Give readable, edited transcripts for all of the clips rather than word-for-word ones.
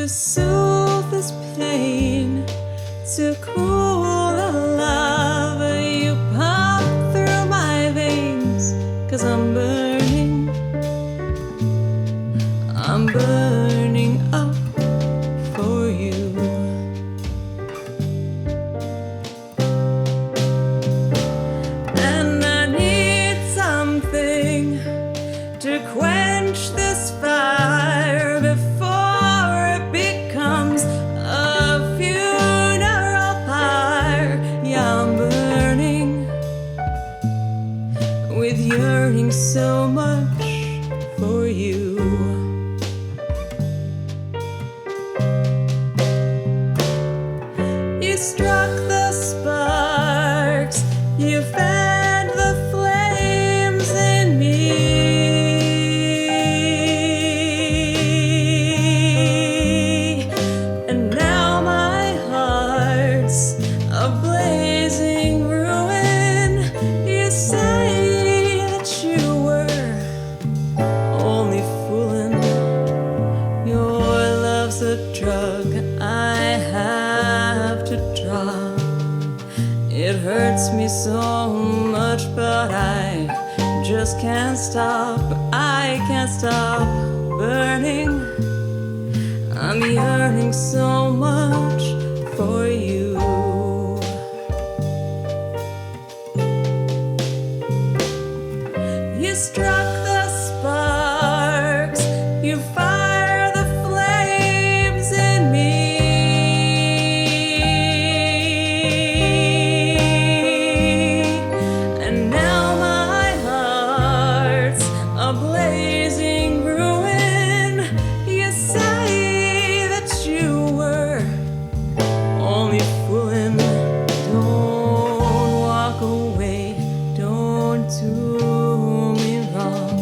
to soothe this pain, to cool the lava you pump through my veins. 'Cause I'm burning up for you. And I need something to quench this fire before it becomes a funeral pyre. Yeah, I'm burning with yearning so much for you. You struck the sparks, you fanned the flames in me, and now my heart's a blazing ruin. You say that you were only fooling. Your love's a drug I have to drop. It hurts me so much, but I just can't stop. I can't stop burning. I'm yearning so much for you. You struck the sparks, you fire the flames in me, and now my heart's a blazing ruin. You say that you were only fooling. Don't walk away, don't do me wrong.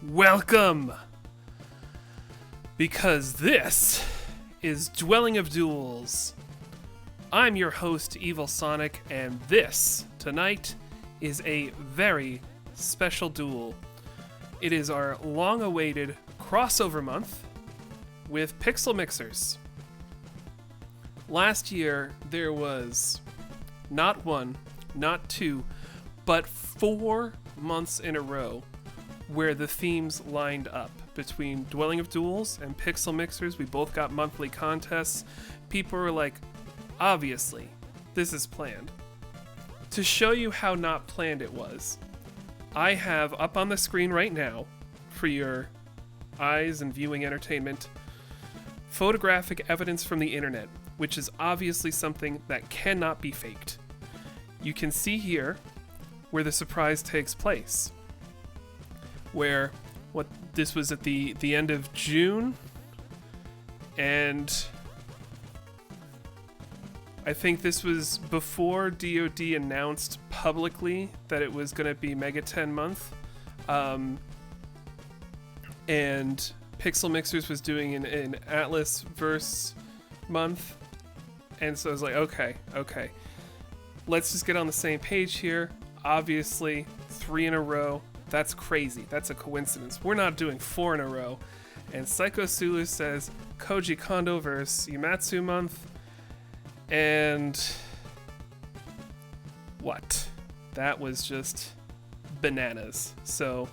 Welcome! Because this is Dwelling of Duels. I'm your host, Evil Sonic, and this, tonight, is a very special duel. It is our long-awaited crossover month with Pixel Mixers. Last year, there was not one, not two, but 4 months in a row where the themes lined up between Dwelling of Duels and Pixel Mixers. We both got monthly contests. People were like, obviously, this is planned. To show you how not planned it was, I have up on the screen right now, for your eyes and viewing entertainment, photographic evidence from the internet, which is obviously something that cannot be faked. You can see here where the surprise takes place. Where this was at the end of June, and I think this was before DoD announced publicly that it was going to be Mega 10 month, and Pixel Mixers was doing an Atlas verse month, and so I was like, okay, let's just get on the same page here. Obviously, 3 in a row. That's crazy. That's a coincidence. We're not doing 4 in a row. And Psycho Sulu says Koji Kondo versus Yumatsu month. And what? That was just bananas. So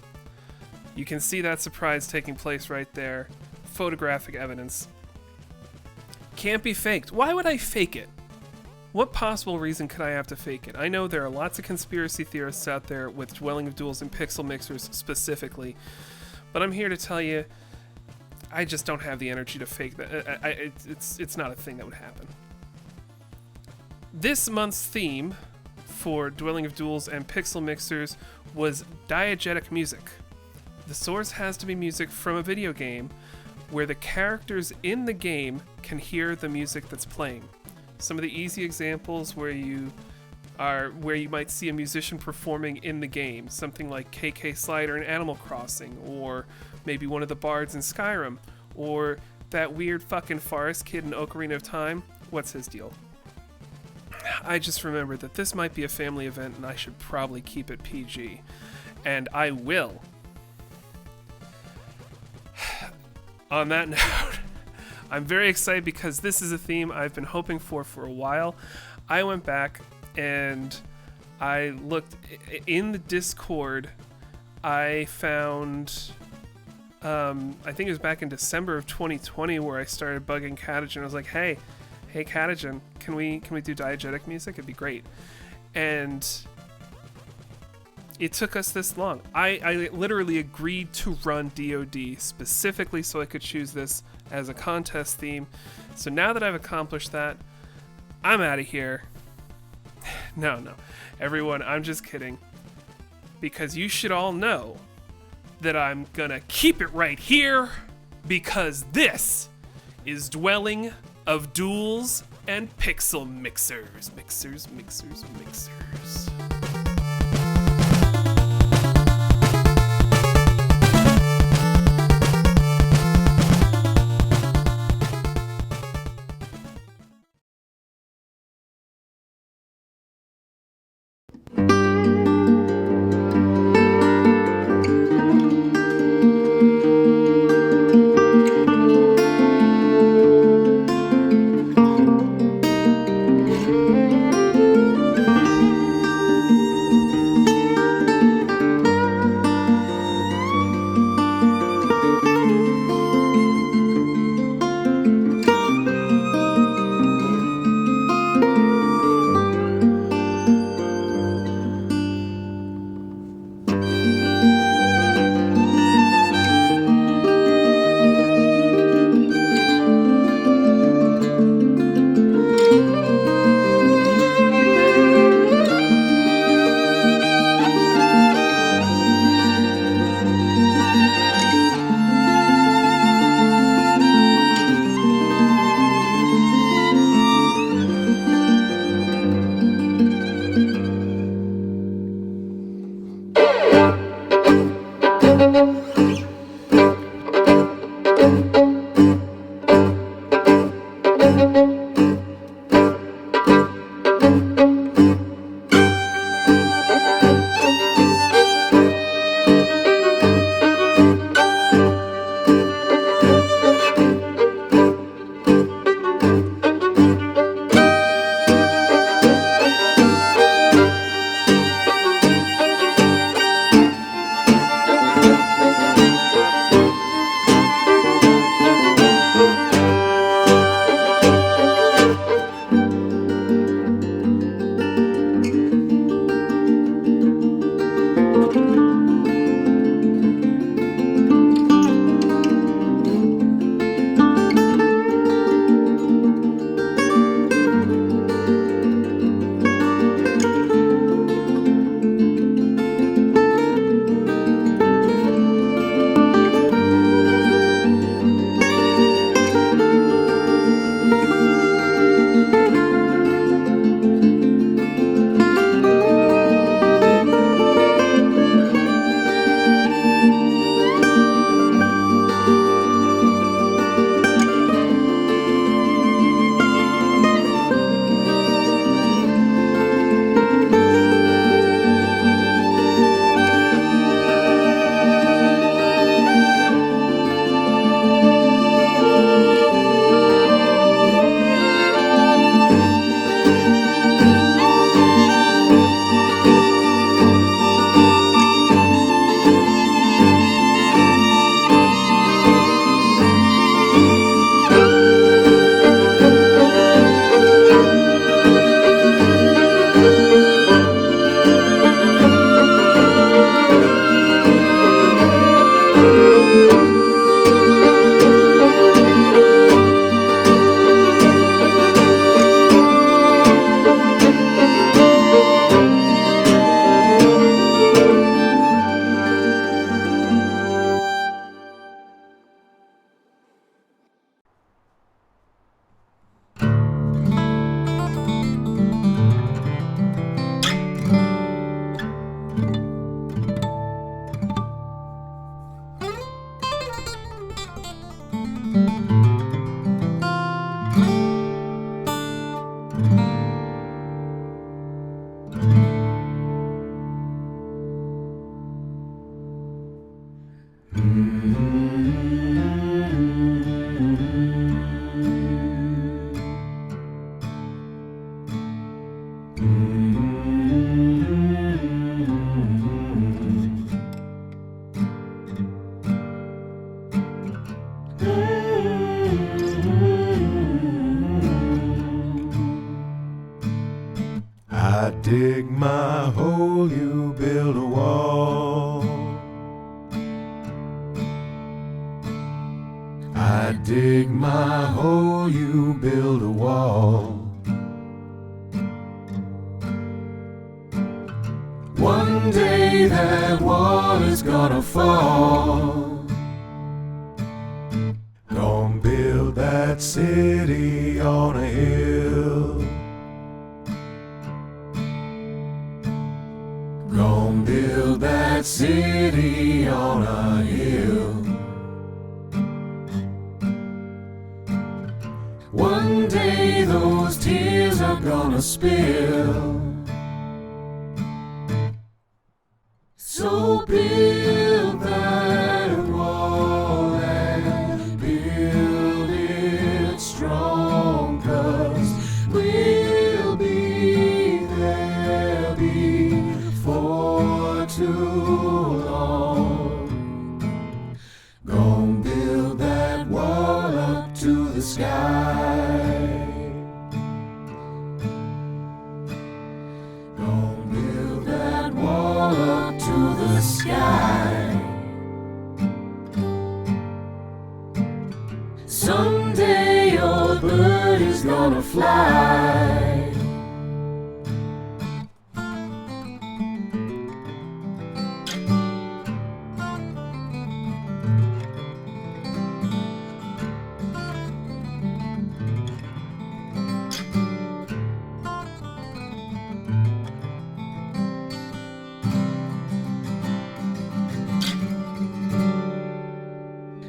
you can see that surprise taking place right there. Photographic evidence. Can't be faked. Why would I fake it? What possible reason could I have to fake it? I know there are lots of conspiracy theorists out there with Dwelling of Duels and Pixel Mixers specifically, but I'm here to tell you, I just don't have the energy to fake that. It's not a thing that would happen. This month's theme for Dwelling of Duels and Pixel Mixers was diegetic music. The source has to be music from a video game where the characters in the game can hear the music that's playing. Some of the easy examples where you might see a musician performing in the game, something like KK Slider in Animal Crossing, or maybe one of the bards in Skyrim, or that weird fucking forest kid in Ocarina of Time. What's his deal? I just remembered that this might be a family event and I should probably keep it PG. And I will. On that note, I'm very excited because this is a theme I've been hoping for a while. I went back and I looked in the Discord. I found, I think it was back in December of 2020 where I started bugging Catagen. I was like, hey Catagen, can we do diegetic music? It'd be great. And it took us this long. I literally agreed to run DoD specifically so I could choose this as a contest theme. So now that I've accomplished that, I'm out of here. No. Everyone, I'm just kidding. Because you should all know that I'm gonna keep it right here because this is Dwelling of Duels and Pixel Mixers. Mixers. I dig my hole, you build a wall. I dig my hole, you build a wall. One day that wall is gonna fall. Gonna build that city on a hill. Gonna build that city on a hill. One day those tears are gonna spill. So build that wall and build it strong, 'cause we'll be there before too long. Gonna build that wall up to the sky. Gonna build that wall up to the sky. Someday your bird is gonna fly.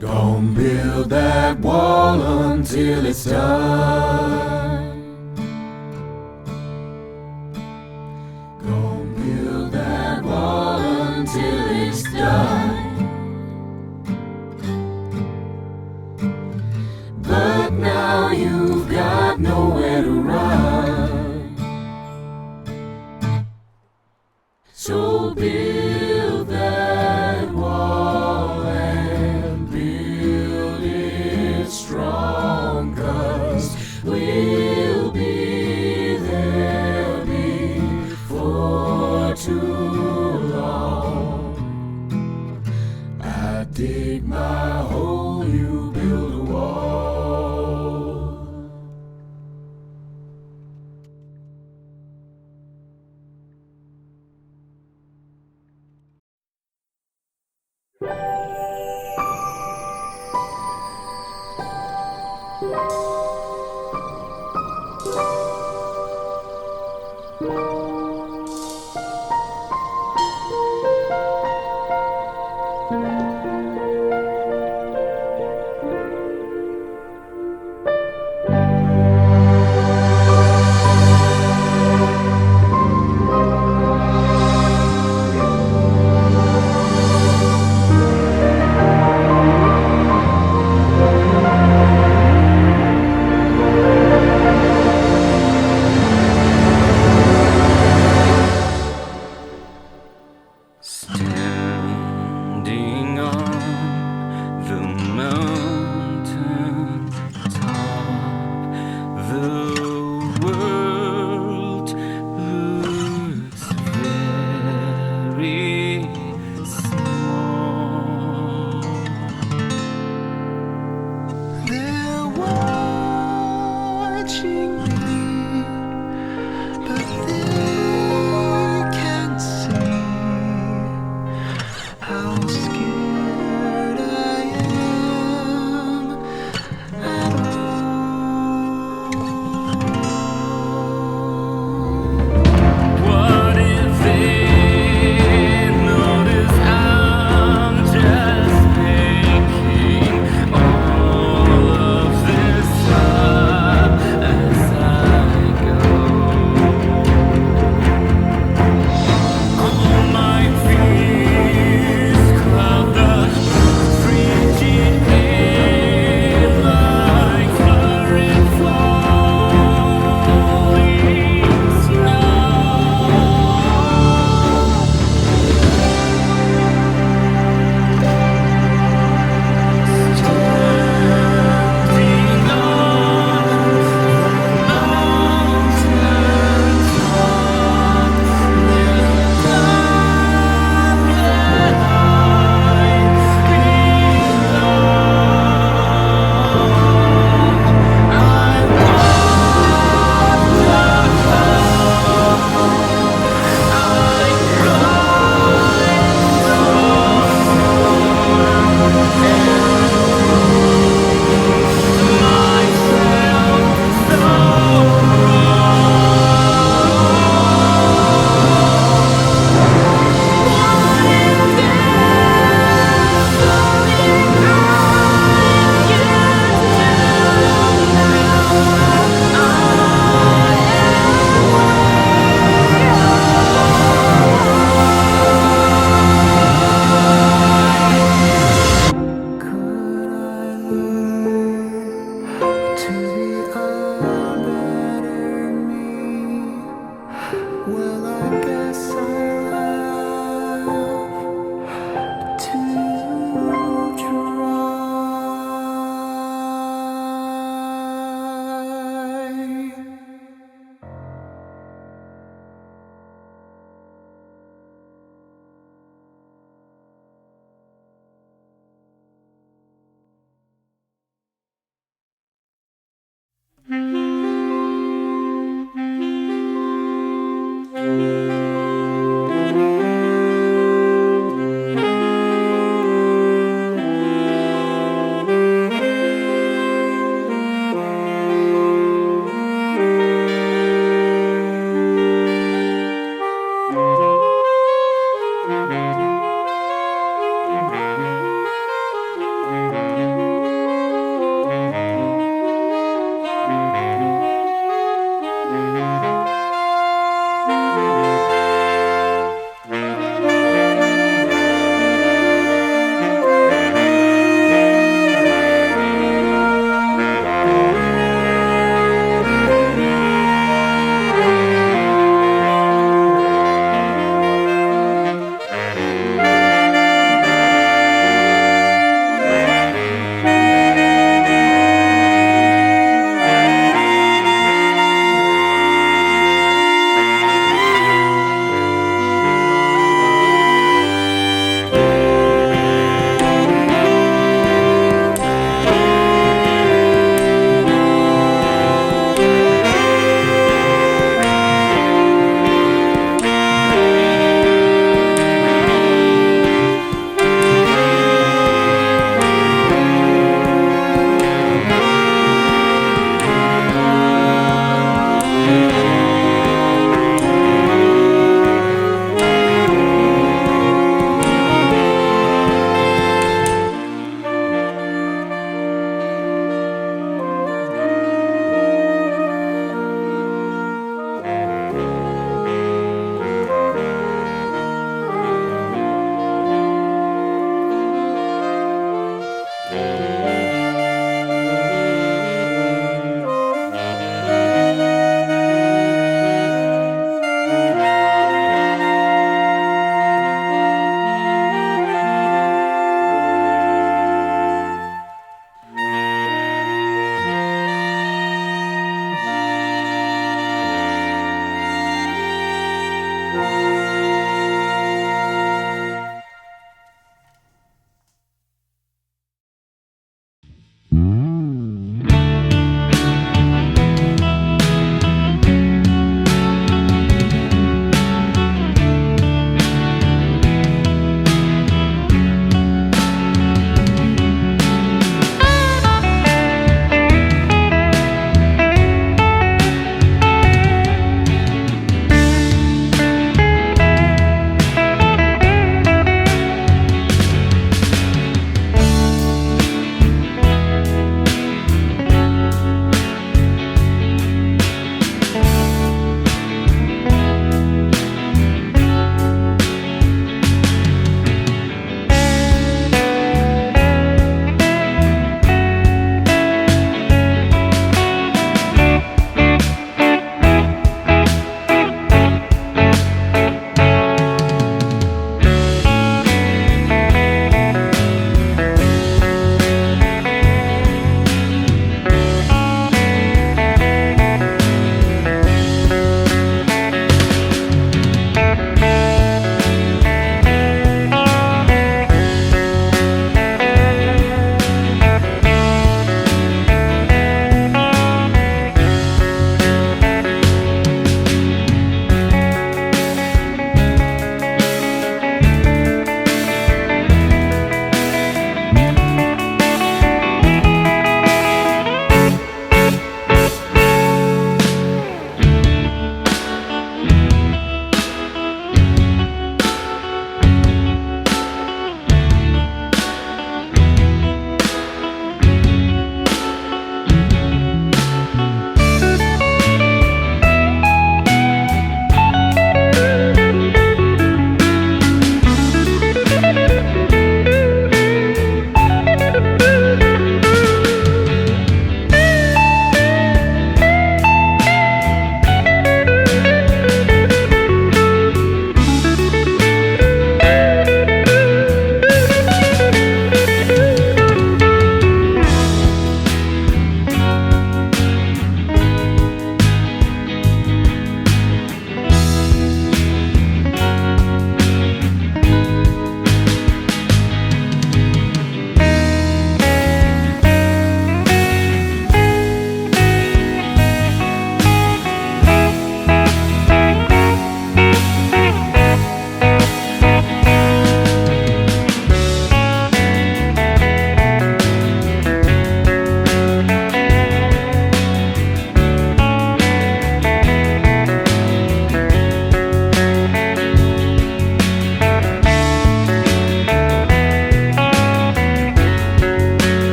Gonna build that wall until it's done. Gonna build that wall until it's done. But now you've got nowhere to run. So build that wall and build it strong, 'cause we'll be there before too long. I dig my hole, you build a wall.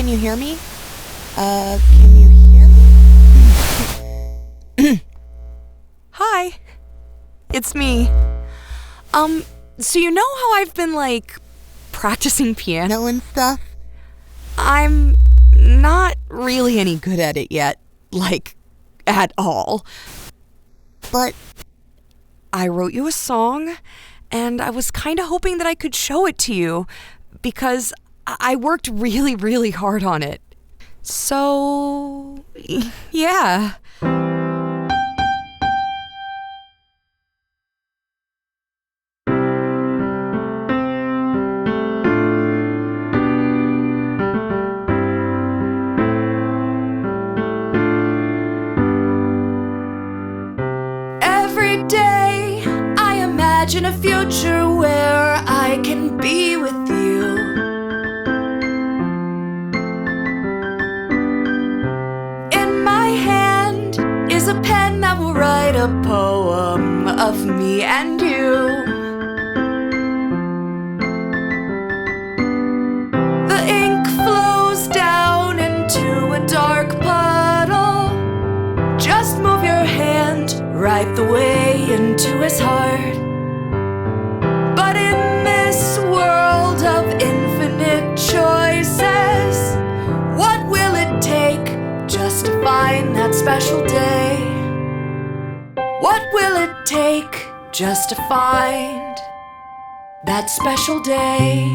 can you hear me? Can you hear me? Hi. It's me. So you know how I've been, practicing piano and stuff? I'm not really any good at it yet. At all. But I wrote you a song, and I was kind of hoping that I could show it to you, because I worked really, really hard on it. So, yeah. Every day I imagine a future where I can be with you. In my hand is a pen that will write a poem of me and you. The ink flows down into a dark puddle. Just move your hand right the way into his heart. But in this world of infinite choices, what will it take just to find that special day? What will it take just to find that special day?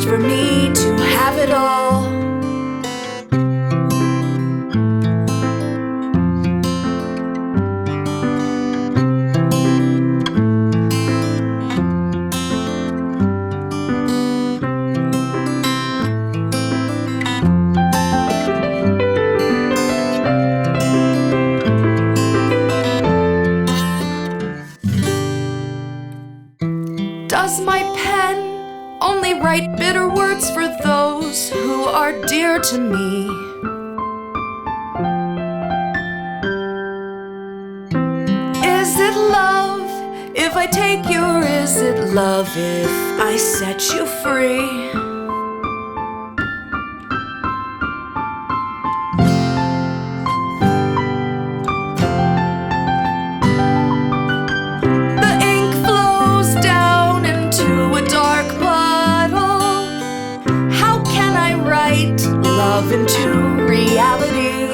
For me to have it all. Does my pen only write bitter words for those who are dear to me? Is it love if I take you, or is it love if I set you free? Into reality.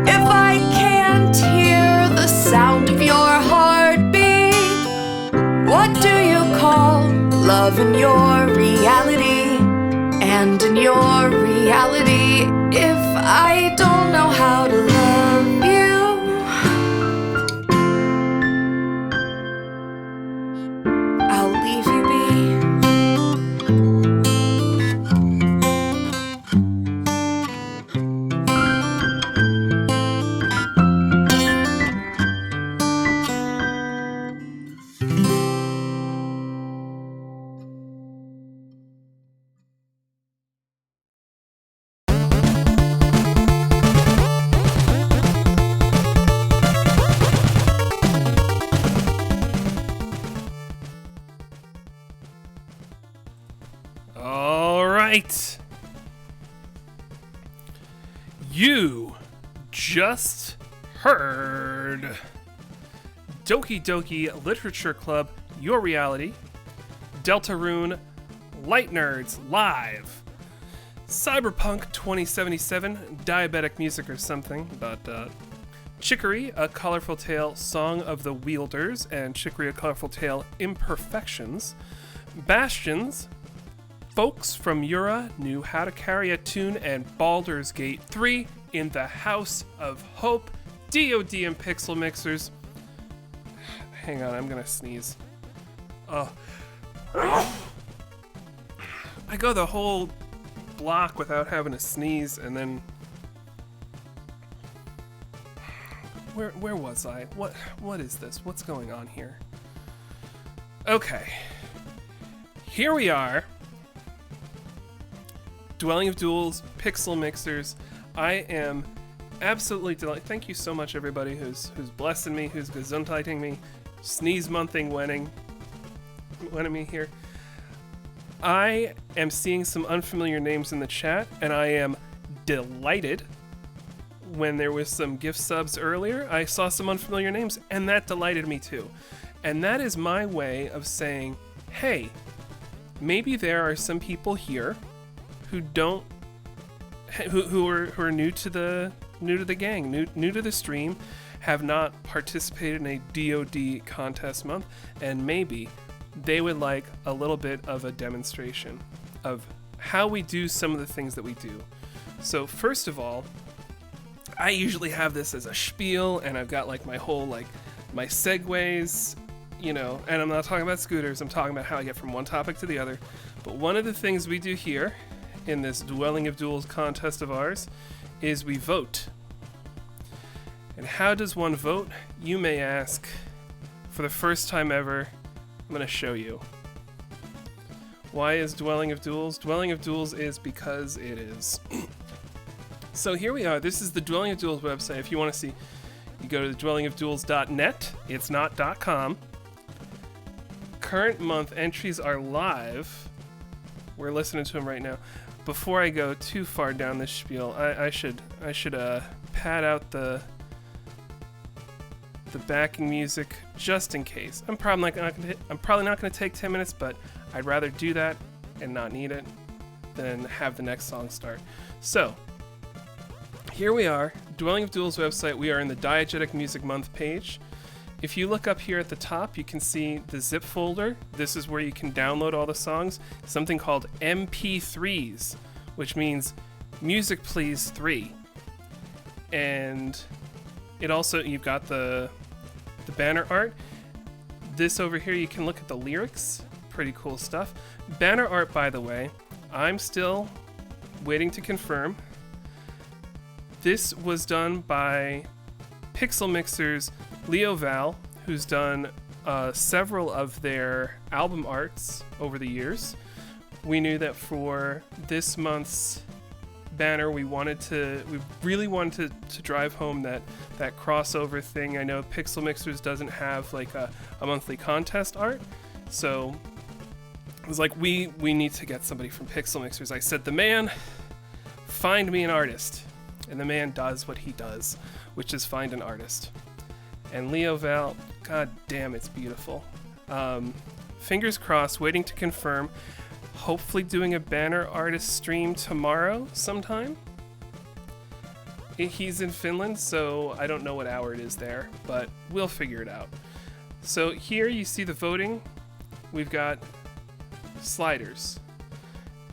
If I can't hear the sound of your heartbeat, what do you call love in your reality? And in your reality, if I don't know how to love you, I'll leave you be. You just heard Doki Doki Literature Club, Your Reality, Deltarune, Light Nerds Live, Cyberpunk 2077, Diabetic Music or something, Chicory, A Colorful Tale, Song of the Wielders, and Chicory, A Colorful Tale, Imperfections. Bastions, Folks from Ura Knew How to Carry a Tune, and Baldur's Gate 3, In the House of Hope. DoD and Pixel Mixers. Hang on, I'm gonna sneeze. Oh. I go the whole block without having to sneeze, and then... Where was I? What is this? What's going on here? Okay. Here we are. Dwelling of Duels, Pixel Mixers. I am absolutely delighted. Thank you so much, everybody who's blessing me, who's gesundheititing me, sneeze-monthing winning me here. I am seeing some unfamiliar names in the chat, and I am delighted. When there was some gift subs earlier, I saw some unfamiliar names, and that delighted me too. And that is my way of saying, hey, maybe there are some people here who don't, who are new to the gang, new to the stream, have not participated in a DoD contest month, and maybe they would like a little bit of a demonstration of how we do some of the things that we do. So first of all, I usually have this as a spiel, and I've got like my whole my segues, and I'm not talking about scooters, I'm talking about how I get from one topic to the other. But one of the things we do here in this Dwelling of Duels contest of ours is we vote. And how does one vote, you may ask? For the first time ever, I'm going to show you. Why is Dwelling of Duels? Dwelling of Duels is because it is. So here we are. This is the Dwelling of Duels website. If you want to see, you go to dwellingofduels.net. It's not .com. Current month entries are live. We're listening to them right now. Before I go too far down this spiel, I should pad out the backing music just in case. I'm probably not going to take 10 minutes, but I'd rather do that and not need it than have the next song start. So here we are, Dwelling of Duels website. We are in the Diegetic Music Month page. If you look up here at the top, you can see the zip folder. This is where you can download all the songs. Something called MP3s, which means Music Please 3. And it also, you've got the banner art. This over here, you can look at the lyrics. Pretty cool stuff. Banner art, by the way, I'm still waiting to confirm. This was done by Pixel Mixer's Leo Val, who's done several of their album arts over the years. We knew that for this month's banner, we really wanted to drive home that crossover thing. I know Pixel Mixers doesn't have like a monthly contest art, so it was like we need to get somebody from Pixel Mixers. I said, the man, find me an artist. And the man does what he does, which is find an artist. And Leo Val, god damn, it's beautiful. Fingers crossed, waiting to confirm. Hopefully doing a banner artist stream tomorrow sometime. He's in Finland, so I don't know what hour it is there, but we'll figure it out. So here you see the voting. We've got sliders.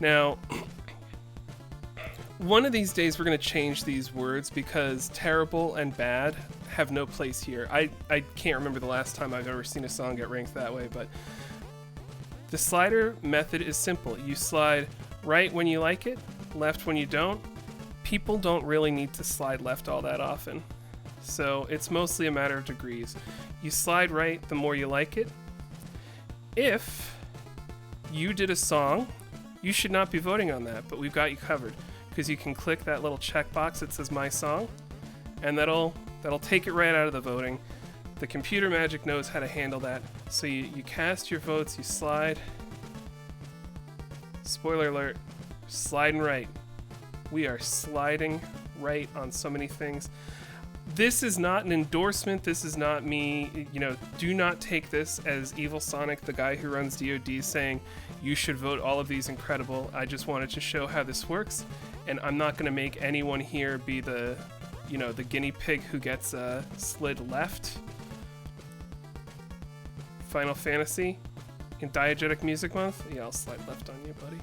Now, one of these days we're going to change these words because terrible and bad have no place here. I can't remember the last time I've ever seen a song get ranked that way, but the slider method is simple. You slide right when you like it, left when you don't. People don't really need to slide left all that often, so it's mostly a matter of degrees. You slide right the more you like it. If you did a song, you should not be voting on that, but we've got you covered. Because you can click that little checkbox that says My Song, and that'll take it right out of the voting. The computer magic knows how to handle that. So you cast your votes, you slide. Spoiler alert, sliding right. We are sliding right on so many things. This is not an endorsement. This is not me, do not take this as Evil Sonic, the guy who runs DoD, saying you should vote all of these incredible. I just wanted to show how this works. And I'm not going to make anyone here be the the guinea pig who gets slid left. Final Fantasy in Diegetic Music Month. Yeah, I'll slide left on you, buddy.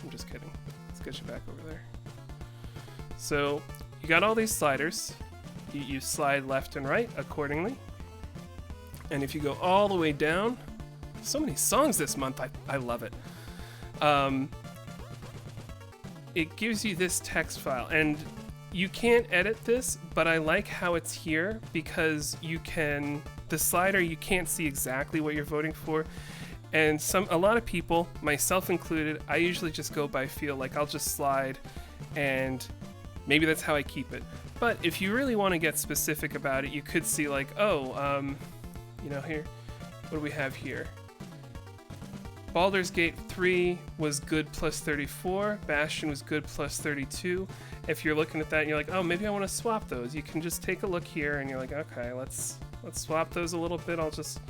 I'm just kidding. Let's get you back over there. So you got all these sliders. You slide left and right accordingly. And if you go all the way down, so many songs this month. I love it. It gives you this text file, and you can't edit this, but I like how it's here because the slider, you can't see exactly what you're voting for. And a lot of people, myself included, I usually just go by feel. Like, I'll just slide, and maybe that's how I keep it. But if you really want to get specific about it, you could see like, here, what do we have here? Baldur's Gate 3 was good plus 34. Bastion was good plus 32. If you're looking at that and you're like, oh, maybe I want to swap those, you can just take a look here and you're like, okay, let's swap those a little bit. I'll just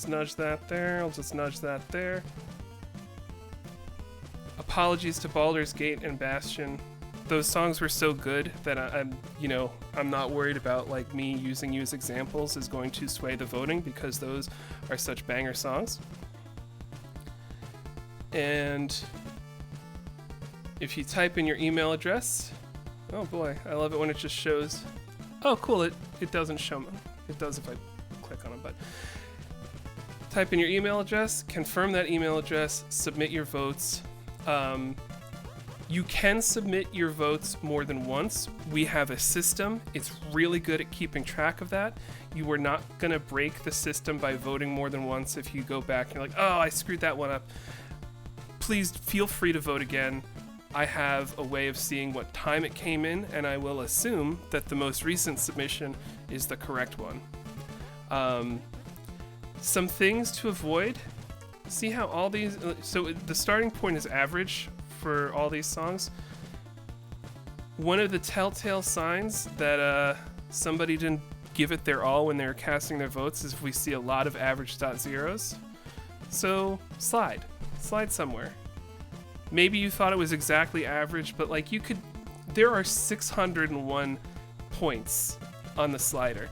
nudge that there. I'll just nudge that there. Apologies to Baldur's Gate and Bastion. Those songs were so good that I'm not worried about like me using you as examples is going to sway the voting because those are such banger songs. And if you type in your email address, oh boy, I love it when it just shows. Oh, cool, it doesn't show me. It does if I click on it, but type in your email address, confirm that email address, submit your votes. You can submit your votes more than once. We have a system. It's really good at keeping track of that. You are not going to break the system by voting more than once if you go back and you're like, oh, I screwed that one up. Please feel free to vote again. I have a way of seeing what time it came in, and I will assume that the most recent submission is the correct one. Some things to avoid. See how all these... So the starting point is average for all these songs. One of the telltale signs that somebody didn't give it their all when they were casting their votes is if we see a lot of average .zeros. So slide somewhere. Maybe you thought it was exactly average, but like there are 601 points on the slider.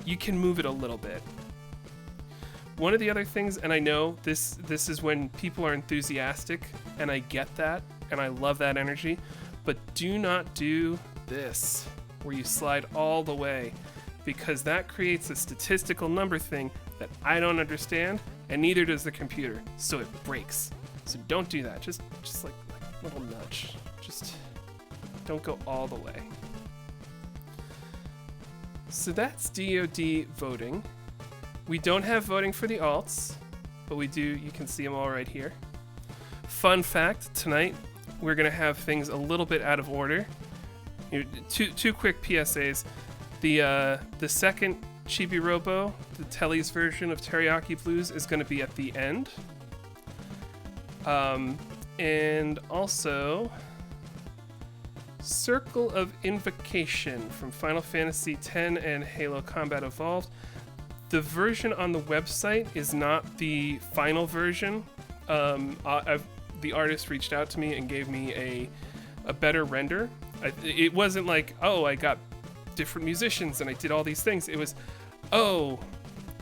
You can move it a little bit. One of the other things, and I know this is when people are enthusiastic, and I get that, and I love that energy, but do not do this, where you slide all the way, because that creates a statistical number thing that I don't understand, and neither does the computer, so it breaks. So don't do that, just like a little nudge. Just don't go all the way. So that's DoD voting. We don't have voting for the alts, but we do, you can see them all right here. Fun fact, tonight we're gonna have things a little bit out of order. Two quick PSAs. The second Chibi Robo, the Telly's version of Teriyaki Blues, is gonna be at the end. And also Circle of Invocation from Final Fantasy X and Halo Combat Evolved. The version on the website is not the final version. The artist reached out to me and gave me a better render. It wasn't like, oh, I got different musicians and I did all these things. It was, oh,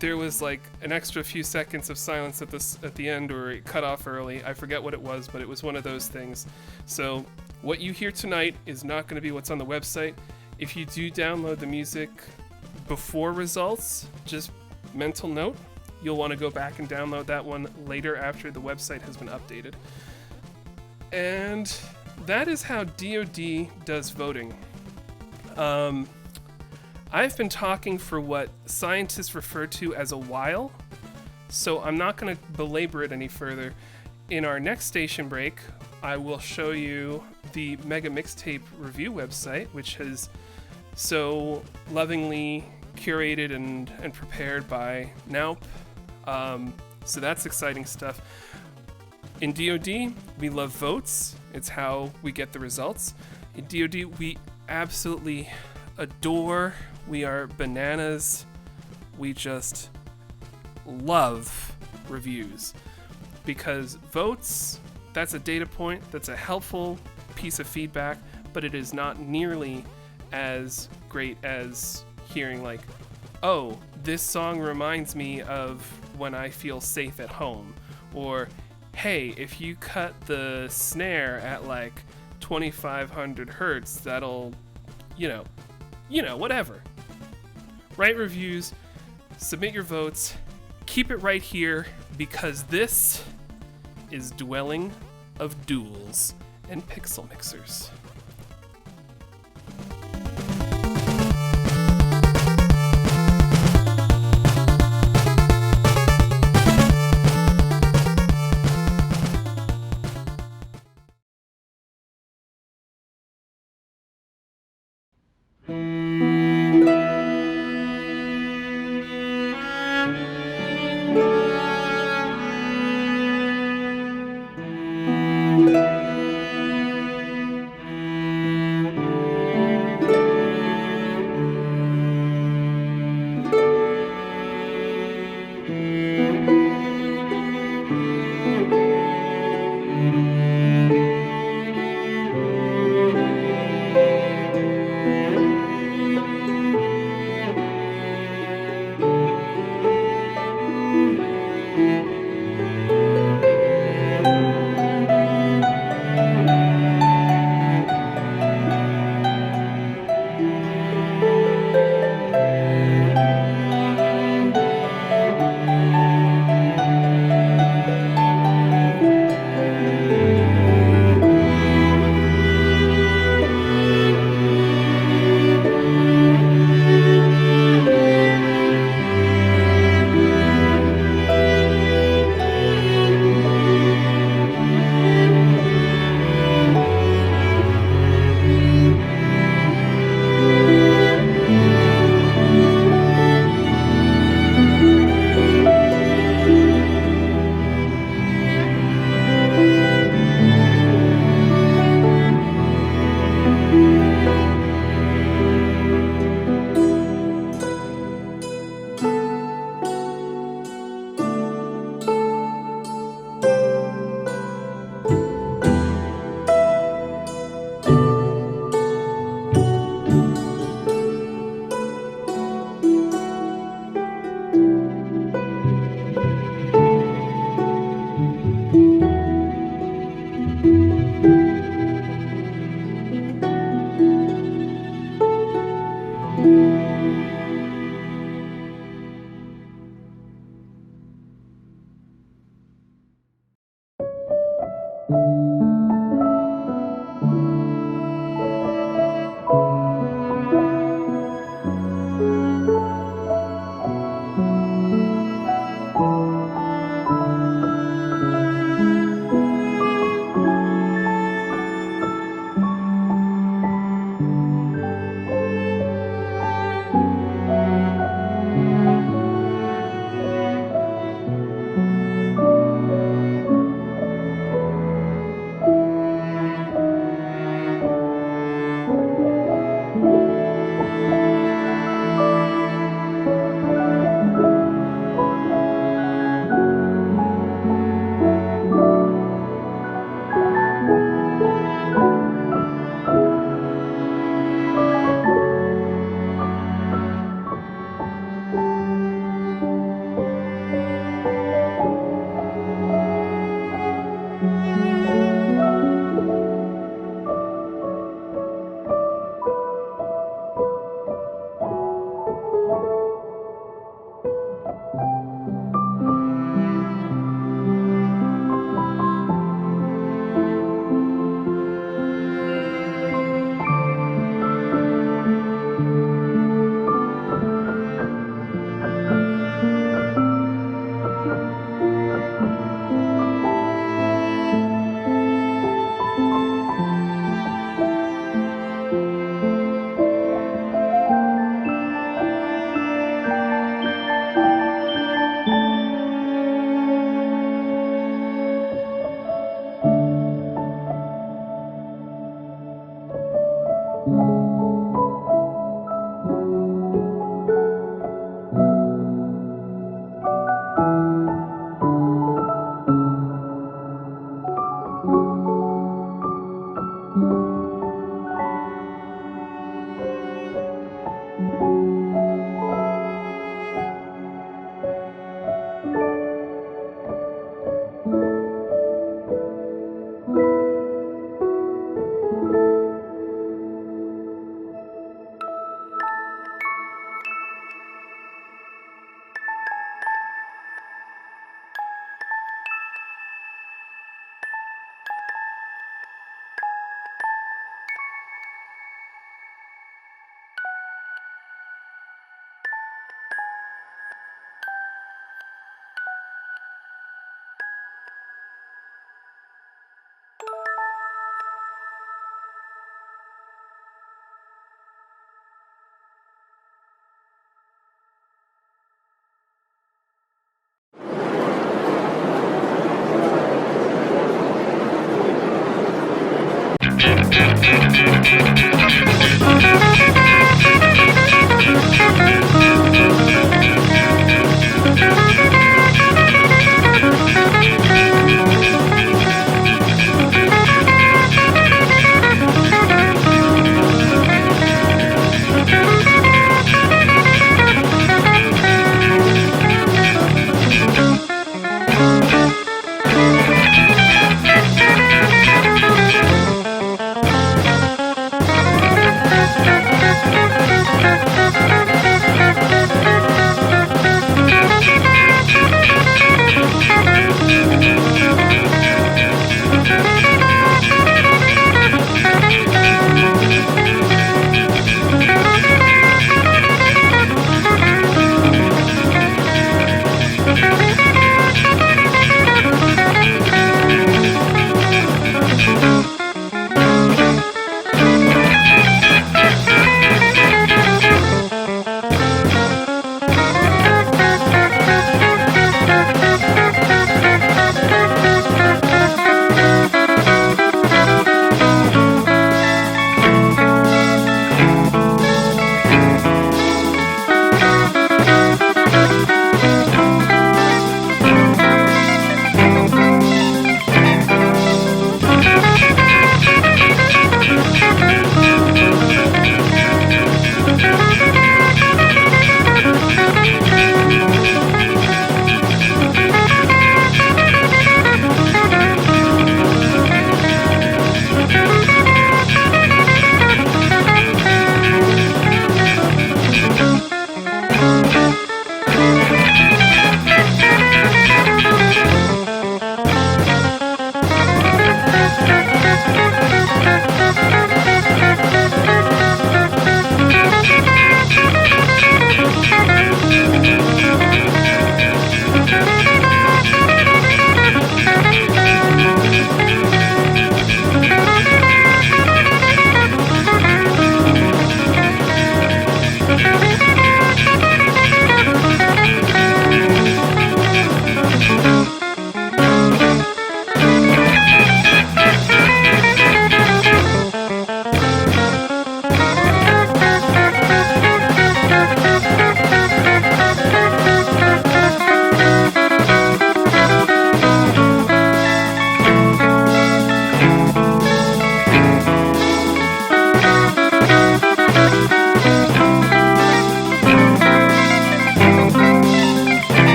there was like an extra few seconds of silence at the end, or it cut off early. I forget what it was, but it was one of those things. So what you hear tonight is not going to be what's on the website. If you do download the music before results, just mental note, you'll want to go back and download that one later after the website has been updated. And that is how DoD does voting. I've been talking for what scientists refer to as a while, so I'm not going to belabor it any further. In our next station break, I will show you the Mega Mixtape review website, which has so lovingly curated and prepared by Naup. So that's exciting stuff. In DoD, we love votes. It's how we get the results. In DoD, we absolutely adore. We are bananas. We just love reviews. Because votes, that's a data point, that's a helpful piece of feedback, but it is not nearly as great as hearing like, oh, this song reminds me of when I feel safe at home, or hey, if you cut the snare at like 2500 hertz, that'll, whatever. Write reviews, submit your votes, keep it right here, because this is Dwelling of Duels and Pixel Mixers.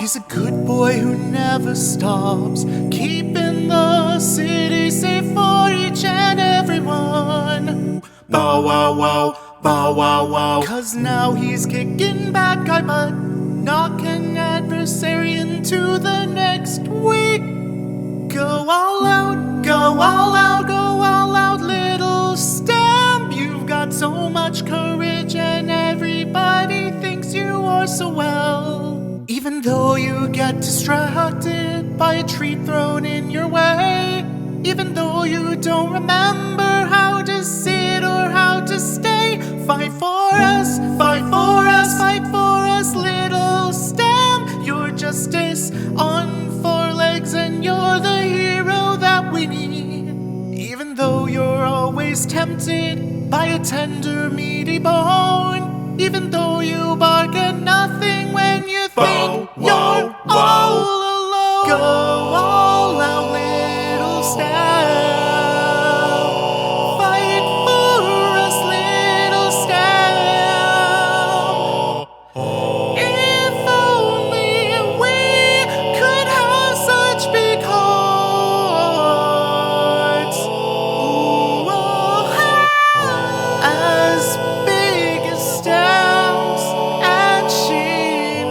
He's a good boy who never stops, keeping the city safe for each and everyone. Bow wow wow, bow wow wow. 'Cause now he's kicking bad guy butt, knocking adversary into the next week. Go all out, go all out, go all out, little Stamp. You've got so much courage and everybody thinks you are so well. Even though you get distracted by a treat thrown in your way, even though you don't remember how to sit or how to stay, fight for us, fight for us, fight for us, little Stamp. Your justice on four legs and you're the hero that we need. Even though you're always tempted by a tender meaty bone, even though you bark at nothing when you think you're all alone. Go all out, little Stamp. Fight for us, little Stamp. If only we could have such big hearts. Ooh, oh, as big as Stamp's and Shin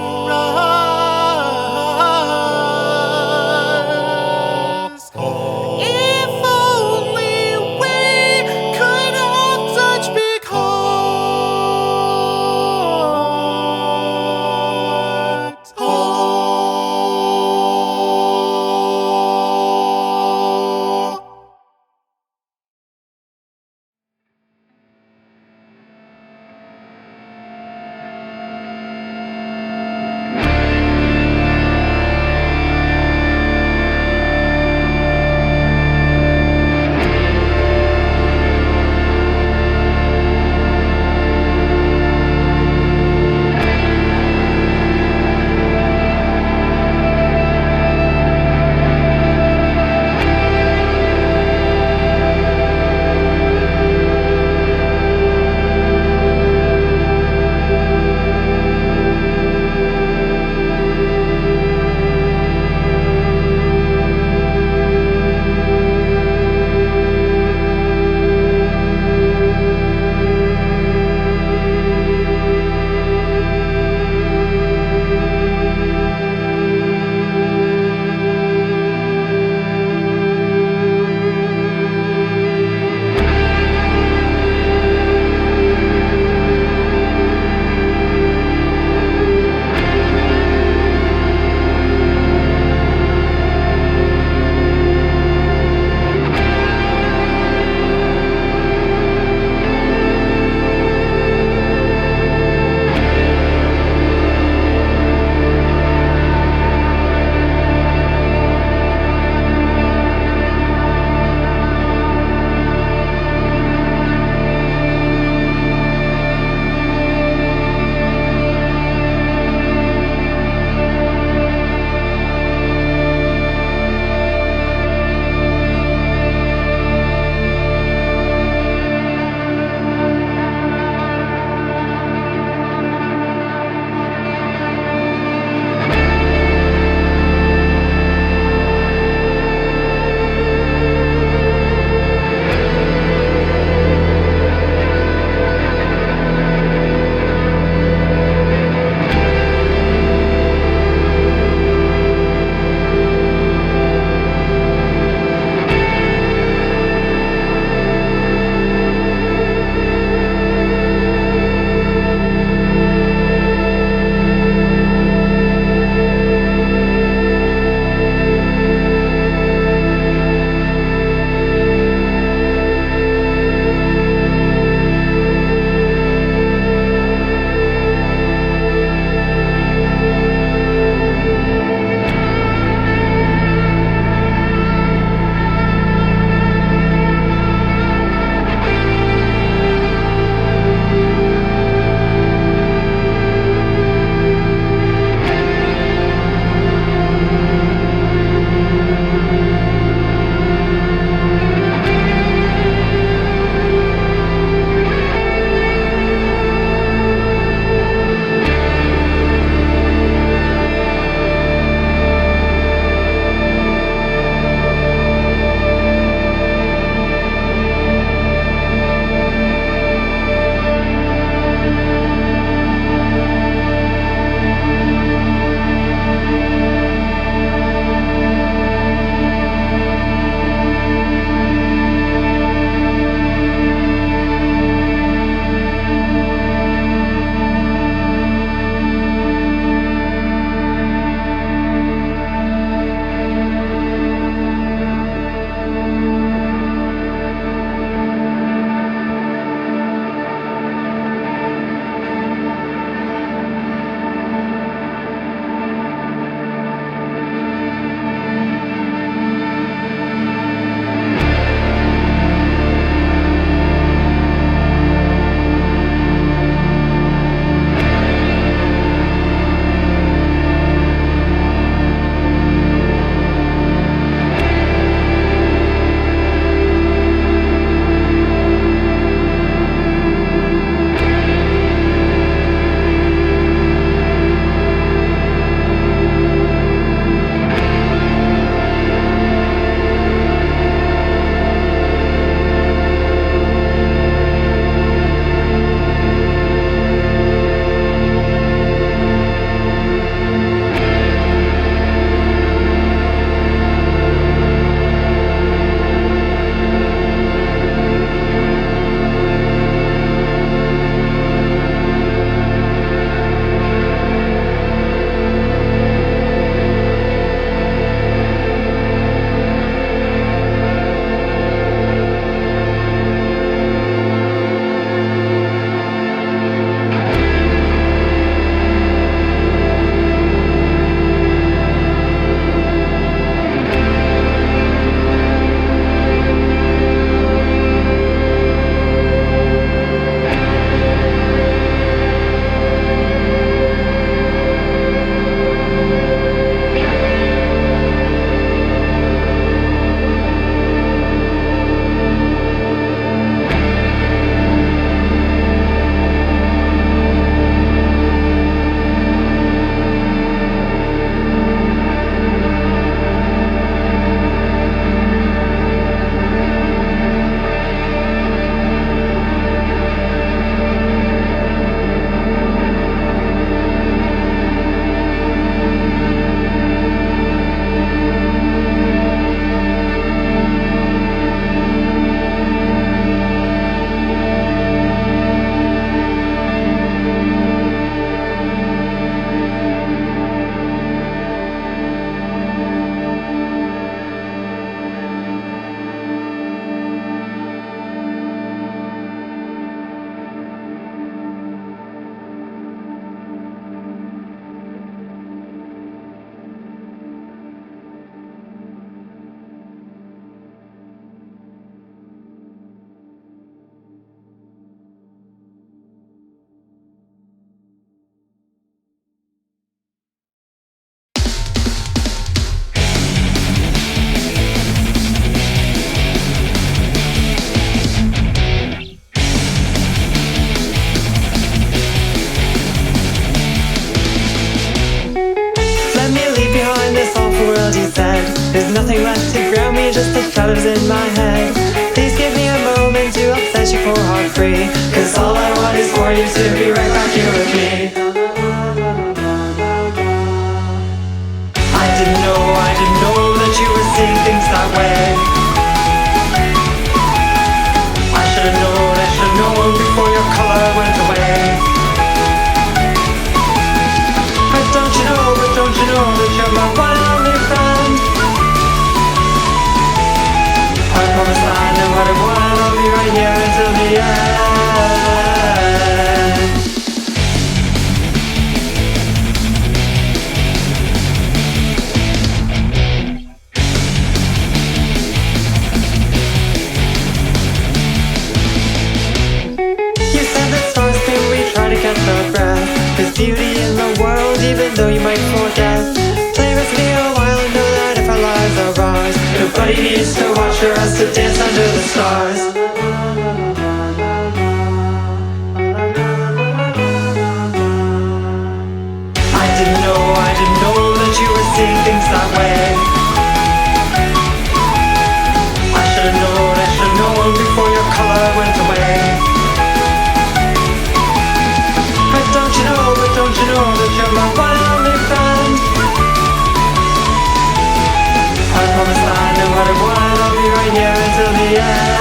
There's nothing left to ground me, just the shadows in my head. Please give me a moment to upset you for heart free, 'cause all I want is for you to be right back here with me. I didn't know that you were seeing things that way. I should've known before your color went away. But don't you know that you're my one and only friend? I promise that no matter what, I'll be right here until the end. You said that stars think we try to catch our breath. There's beauty in the world, even though you might forget. Play with me a while and know that if our lives are ours, nobody needs to watch for us to dance under the stars. I didn't know that you were seeing things that way. I should've known before your color went away. But don't you know that you're my one and only friend? I promise that no matter what, I'll be right here until the end.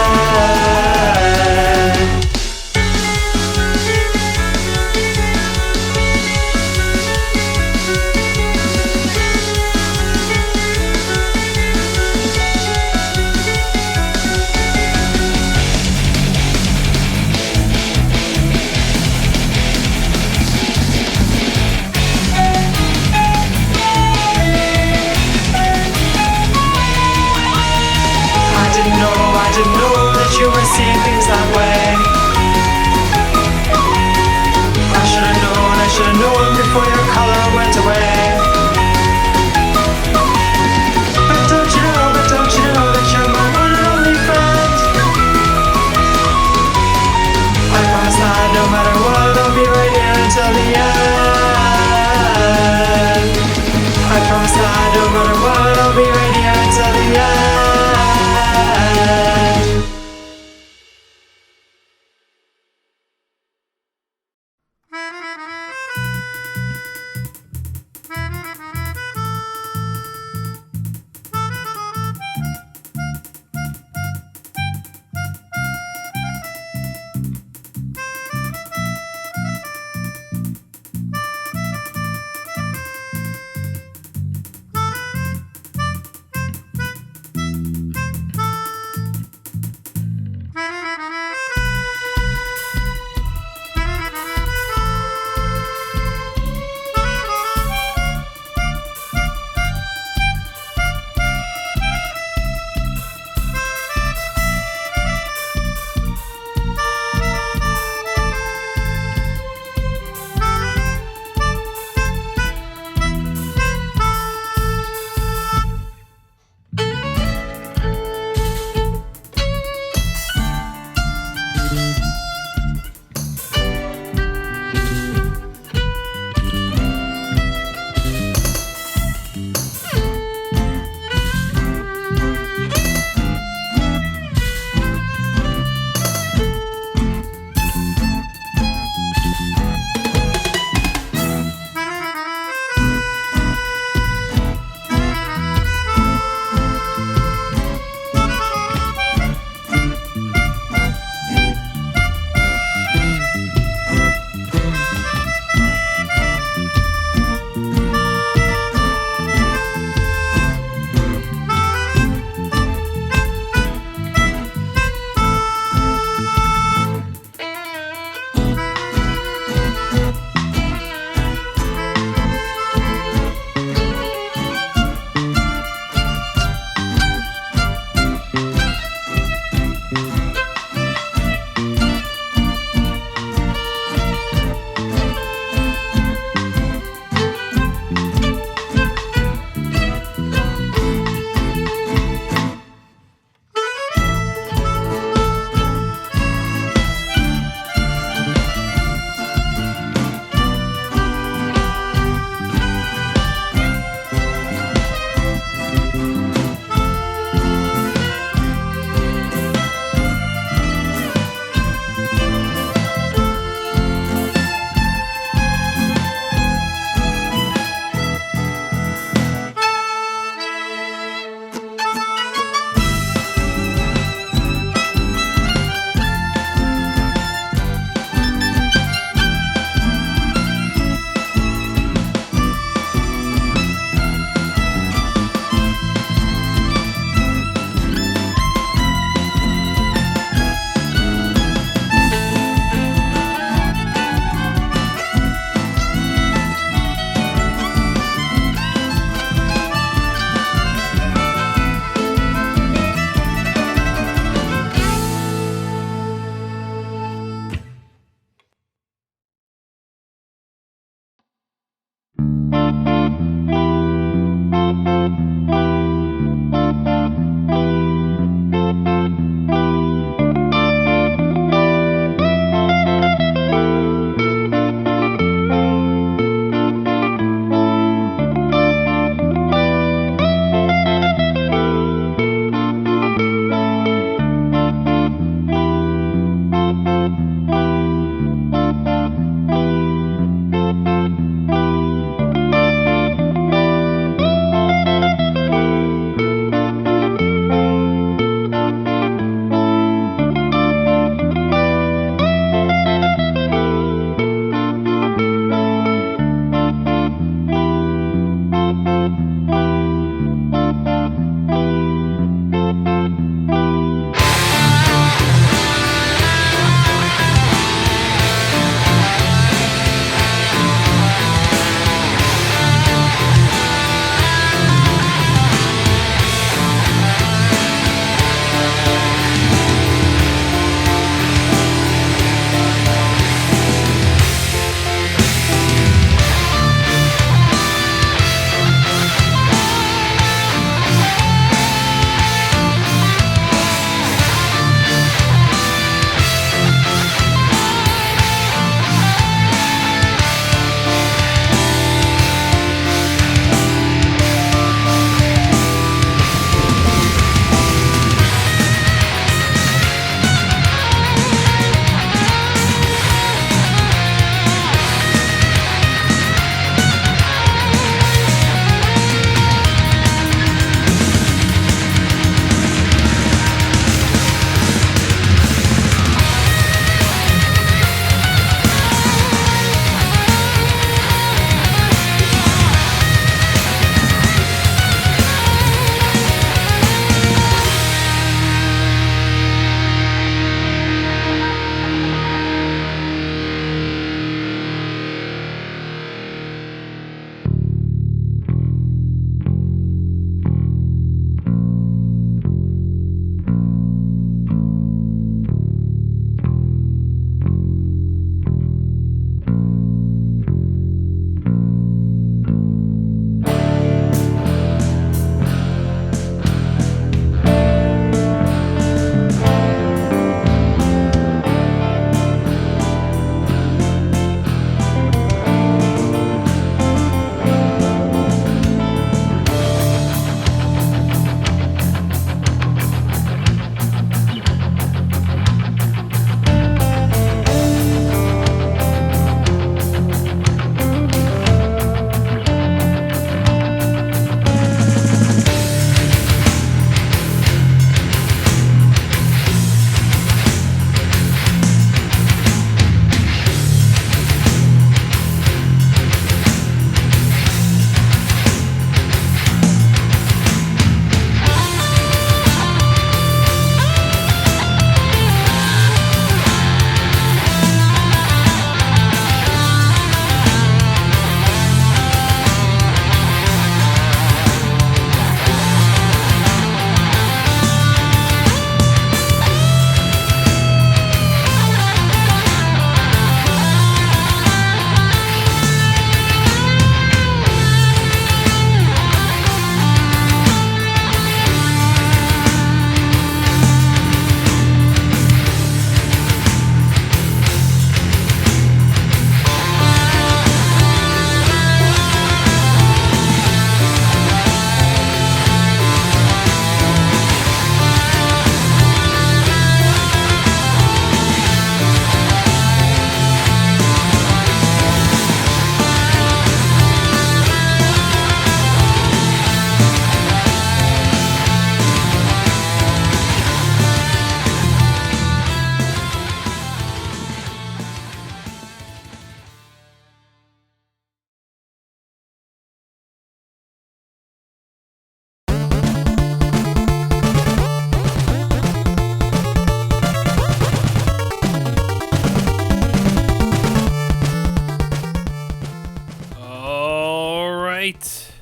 right.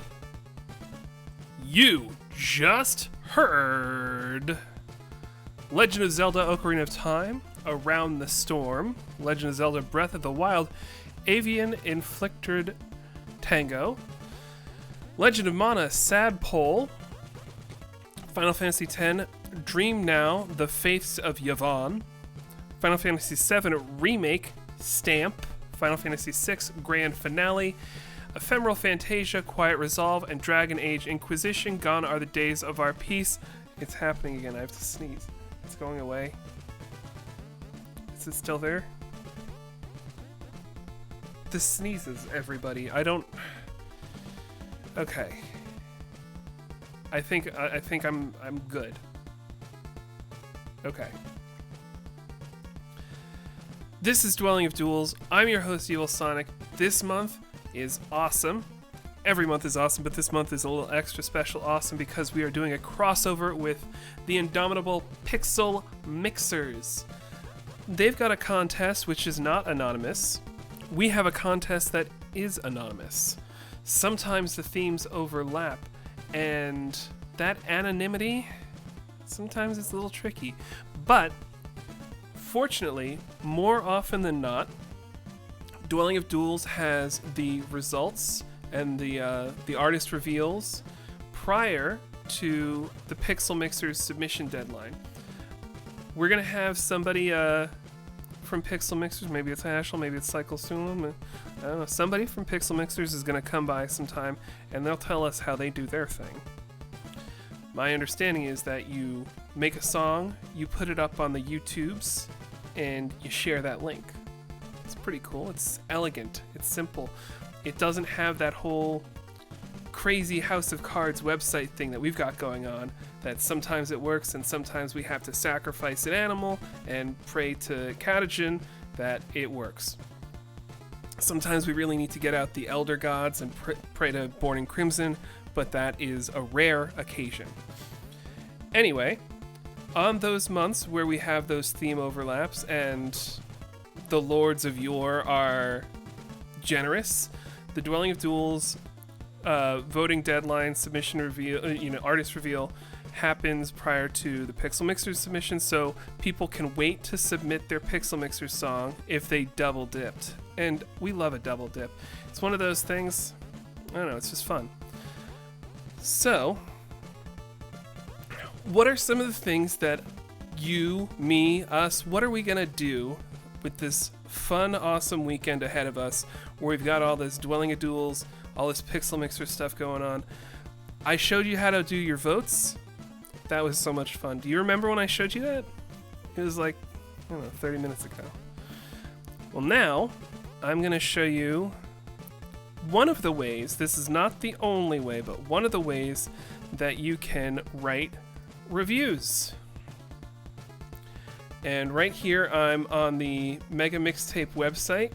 You just heard Legend of Zelda Ocarina of Time, Around the Storm, Legend of Zelda Breath of the Wild, Avian Inflicted Tango, Legend of Mana Sad Pole, Final Fantasy X Dream Now The Faiths of Yvonne, Final Fantasy VII Remake Stamp, Final Fantasy VI Grand Finale, Ephemeral Fantasia, Quiet Resolve, and Dragon Age Inquisition. Gone are the days of our peace. It's happening again. I have to sneeze. It's going away. Is it still there? The sneezes, everybody. I don't... Okay. I think I'm good. Okay. This is Dwelling of Duels. I'm your host, Evil Sonic. This month is awesome. Every month is awesome, but this month is a little extra special awesome because we are doing a crossover with the indomitable Pixel Mixers. They've got a contest which is not anonymous. We have a contest that is anonymous. Sometimes the themes overlap, and that anonymity, sometimes it's a little tricky. But fortunately, more often than not, Dwelling of Duels has the results and the artist reveals prior to the Pixel Mixer's submission deadline. We're gonna have somebody from Pixel Mixers, maybe it's Ashel, maybe it's Cycle Soon, I don't know, somebody from Pixel Mixers is gonna come by sometime and they'll tell us how they do their thing. My understanding is that you make a song, you put it up on the YouTubes, and you share that link. It's pretty cool. It's elegant. It's simple. It doesn't have that whole crazy House of Cards website thing that we've got going on, that sometimes it works and sometimes we have to sacrifice an animal and pray to Katagen that it works. Sometimes we really need to get out the Elder Gods and pray to Born in Crimson, but that is a rare occasion. Anyway, on those months where we have those theme overlaps and the Lords of Yore are generous, the Dwelling of Duels voting deadline, submission reveal, artist reveal happens prior to the Pixel Mixers submission, so people can wait to submit their Pixel Mixers song if they double dipped. And we love a double dip. It's one of those things, I don't know, it's just fun. So, what are some of the things that you, me, us, what are we gonna do with this fun, awesome weekend ahead of us where we've got all this Dwelling of Duels, all this Pixel Mixer stuff going on? I showed you how to do your votes. That was so much fun. Do you remember when I showed you that? It was like, I don't know, 30 minutes ago. Well, now I'm gonna show you one of the ways, this is not the only way, but one of the ways that you can write reviews. And right here I'm on the Mega Mixtape website.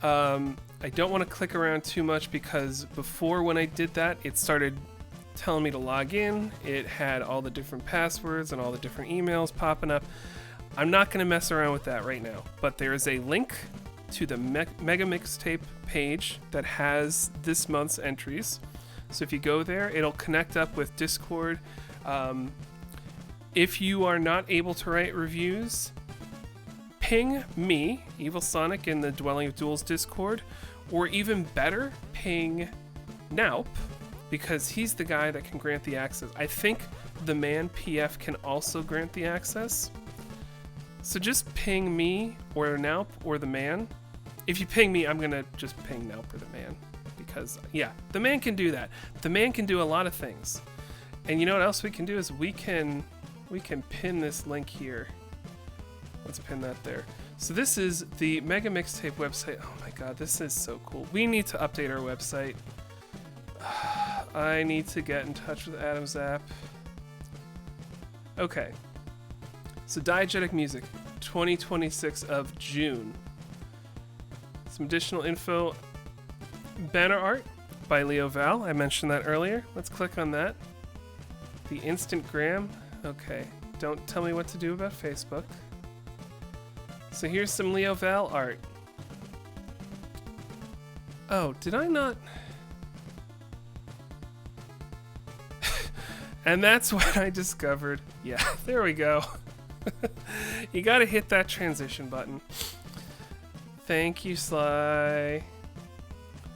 I don't want to click around too much because before, when I did that, it started telling me to log in. It had all the different passwords and all the different emails popping up. I'm not going to mess around with that right now, but there is a link to the Mega Mixtape page that has this month's entries. So if you go there, it'll connect up with Discord. If you are not able to write reviews, ping me, Evil Sonic, in the Dwelling of Duels Discord, or even better, ping Naup, because he's the guy that can grant the access. I think the man PF can also grant the access. So just ping me or Naup or the man. If you ping me, I'm gonna just ping Naup or the man, because yeah, the man can do that. The man can do a lot of things. And you know what else we can do is we can pin this link here. Let's pin that there. So this is the Mega Mixtape website. Oh my god, this is so cool. We need to update our website. I need to get in touch with Adam Zapp. Okay. So Diegetic Music, 2026 of June. Some additional info. Banner art by Leo Val. I mentioned that earlier. Let's click on that. The Instagram. Okay. Don't tell me what to do about Facebook. So here's some Leo Val art. Oh, did I not? And that's when I discovered, yeah, there we go. You gotta hit that transition button. Thank you, Sly.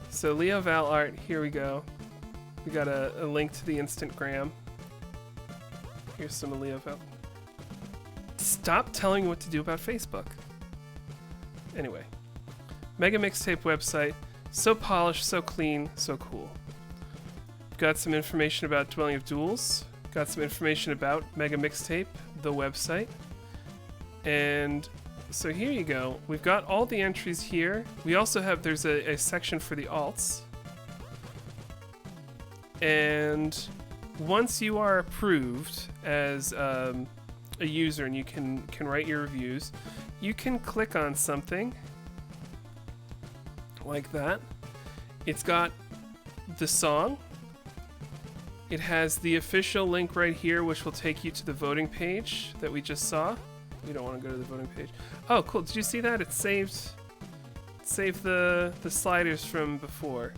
So Leo Val art, here we go. We got a link to the Instagram. Here's some of Leo Val. Stop telling me what to do about Facebook. Anyway, Mega Mixtape website. So polished, so clean, so cool. Got some information about Dwelling of Duels. Got some information about Mega Mixtape, the website. And so here you go. We've got all the entries here. We also have, there's a section for the alts. And once you are approved as a user and you can write your reviews, you can click on something like that. It's got the song. It has the official link right here, which will take you to the voting page that we just saw. We don't want to go to the voting page. Oh, cool. Did you see that? It saved the sliders from before.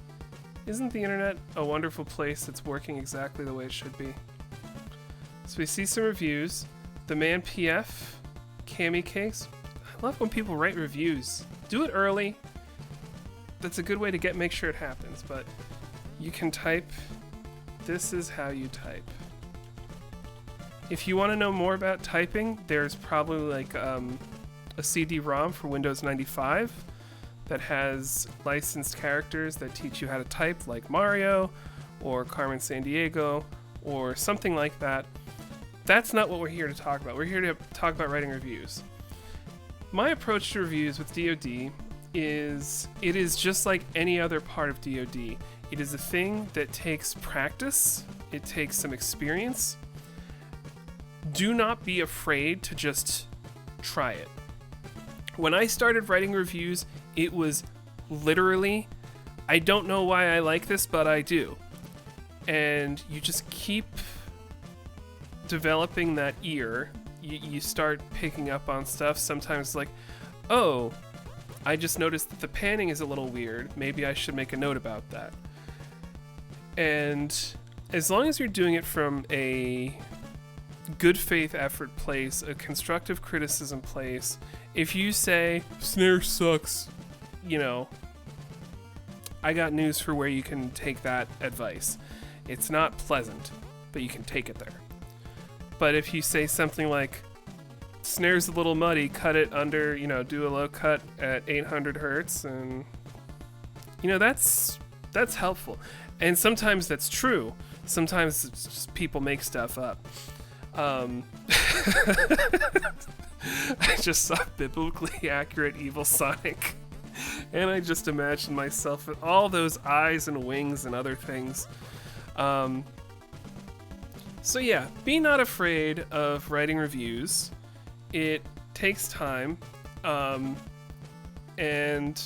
Isn't the internet a wonderful place that's working exactly the way it should be? So we see some reviews. The Man PF, Cami Cakes. I love when people write reviews. Do it early. That's a good way to make sure it happens, but you can type. This is how you type. If you want to know more about typing, there's probably like a CD-ROM for Windows 95 that has licensed characters that teach you how to type, like Mario or Carmen Sandiego or something like that. That's not what we're here to talk about. We're here to talk about writing reviews. My approach to reviews with DoD is it is just like any other part of DoD. It is a thing that takes practice. It takes some experience. Do not be afraid to just try it. When I started writing reviews, it was literally, I don't know why I like this, but I do. And you just keep developing that ear. You start picking up on stuff. Sometimes like, oh, I just noticed that the panning is a little weird. Maybe I should make a note about that. And as long as you're doing it from a good faith effort place, a constructive criticism place, if you say, snare sucks, you know, I got news for where you can take that advice. It's not pleasant, but you can take it there. But if you say something like, snare's a little muddy, cut it under, you know, do a low cut at 800 hertz, and, you know, that's helpful. And sometimes that's true. Sometimes it's just people make stuff up. I just saw biblically accurate evil Sonic, and I just imagined myself with all those eyes and wings and other things. So yeah, be not afraid of writing reviews. It takes time, and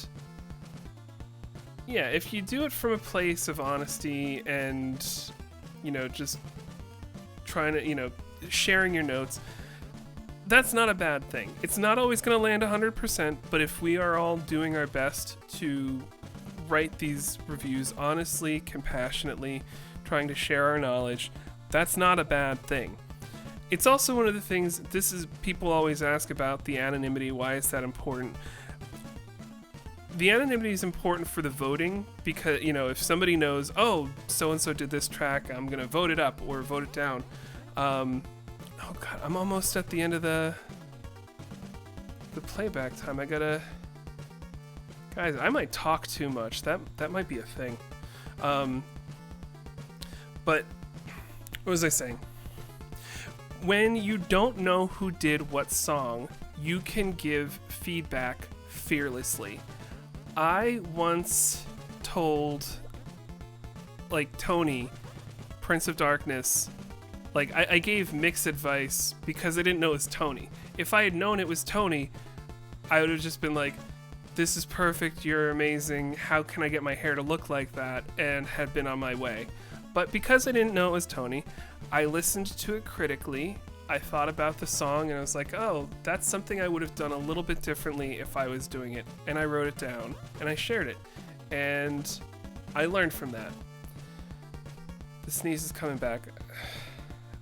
yeah, if you do it from a place of honesty and, you know, just trying to, you know, sharing your notes, that's not a bad thing. It's not always going to land 100%, but if we are all doing our best to write these reviews honestly, compassionately, trying to share our knowledge, that's not a bad thing. It's also one of the things, this is, people always ask about the anonymity, why is that important? The anonymity is important for the voting because, you know, if somebody knows, oh, so-and-so did this track, I'm going to vote it up or vote it down. Oh God, I'm almost at the end of the playback time. I gotta, guys, I might talk too much. That might be a thing. But what was I saying? When you don't know who did what song, you can give feedback fearlessly. I once told, like, Tony, Prince of Darkness, like, I gave mixed advice because I didn't know it was Tony. If I had known it was Tony, I would have just been like, this is perfect, you're amazing, how can I get my hair to look like that, and had been on my way. But because I didn't know it was Tony, I listened to it critically, I thought about the song, and I was like, oh, that's something I would have done a little bit differently if I was doing it. And I wrote it down, and I shared it. And I learned from that. The sneeze is coming back.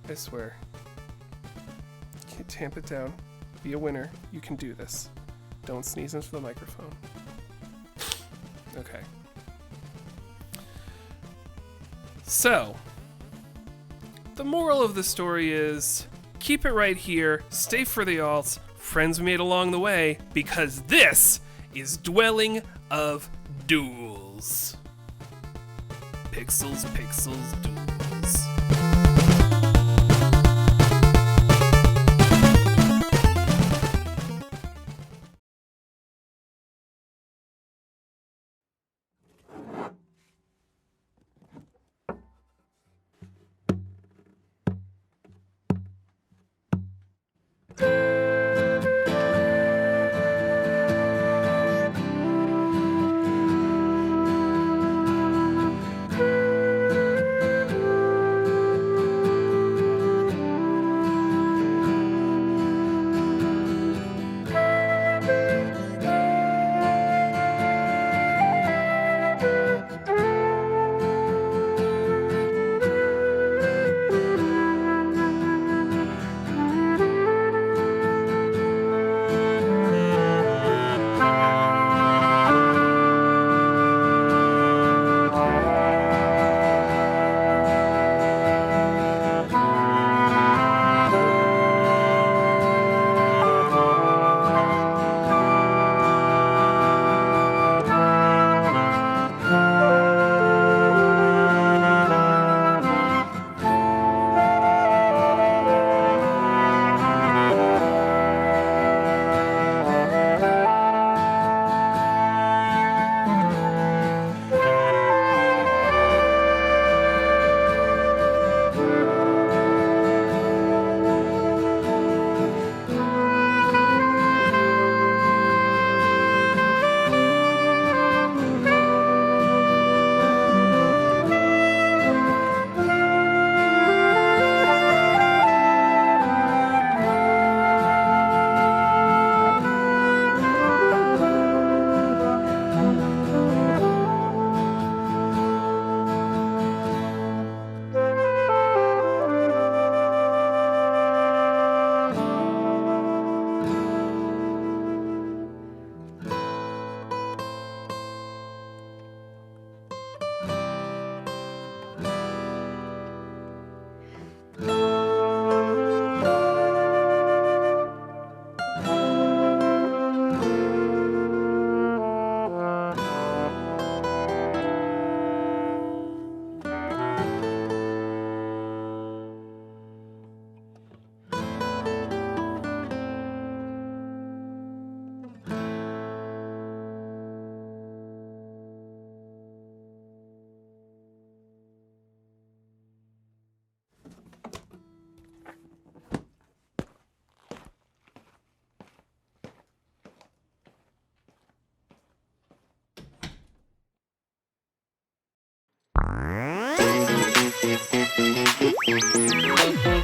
I swear. Can't tamp it down. Be a winner. You can do this. Don't sneeze into the microphone. Okay. So, the moral of the story is keep it right here, stay for the alts, friends we made along the way, because this is Dwelling of Duels. Pixels, pixels, duels.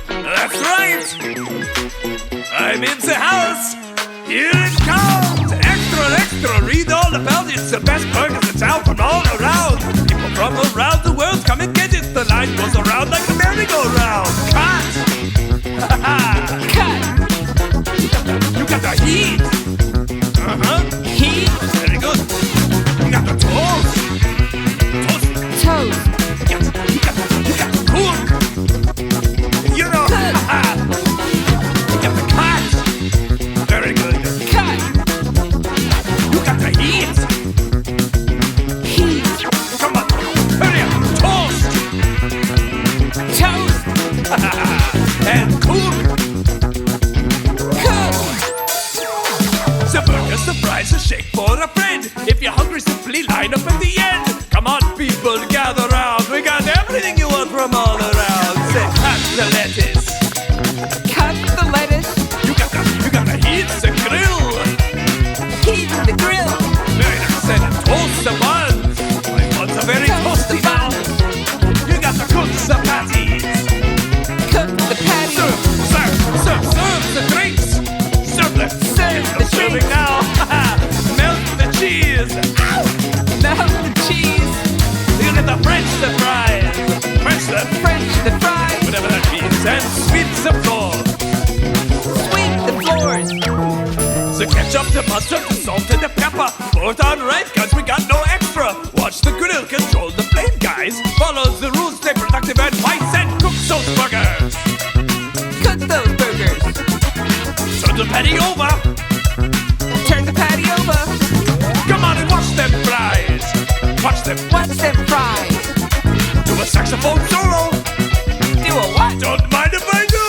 That's right! I'm in the house! Here it comes! Extra, extra! Read all about it! It's the best burger in town from all around! People from around the world come and get it! The line goes around like a merry-go-round! Cut! Cut! You got the heat! Heat! Very good! You got the toast! Toast. You got the cook! You know, you got the cut. Very good. Cut. You got the heat. Heat. Come on, hurry up. Toast. Toast. And cook. Cook. The burger's the fries, a shake for a friend. If you're hungry, simply line up at the end. Come on, people, gather round. We got everything you want from all around. Say, cut the lettuce. Cut the lettuce. You got the heat, the grill. Heat the grill. Very nice, and toast the buns. My buns are very Toast the toasty now. You got to cook the patties. Cook the patty. Serve the drinks. Serve the serving now. Melt the cheese. Ow! Melt the cheese. You get the French the fries. French the French the fries. whatever that means. and sweep the floor. Sweep the floors. The ketchup, the mustard, the salt, and the pepper. Put on right, cause we got no extra. Watch the grill, control the flame, guys. Follow the rules, stay productive and wise, and cook those burgers. Cook those burgers. Turn the patty over. Turn the patty over. Come on and watch them fries. Watch them. Watch them fries. Do a saxophone solo. Do a what? Don't mind if I do.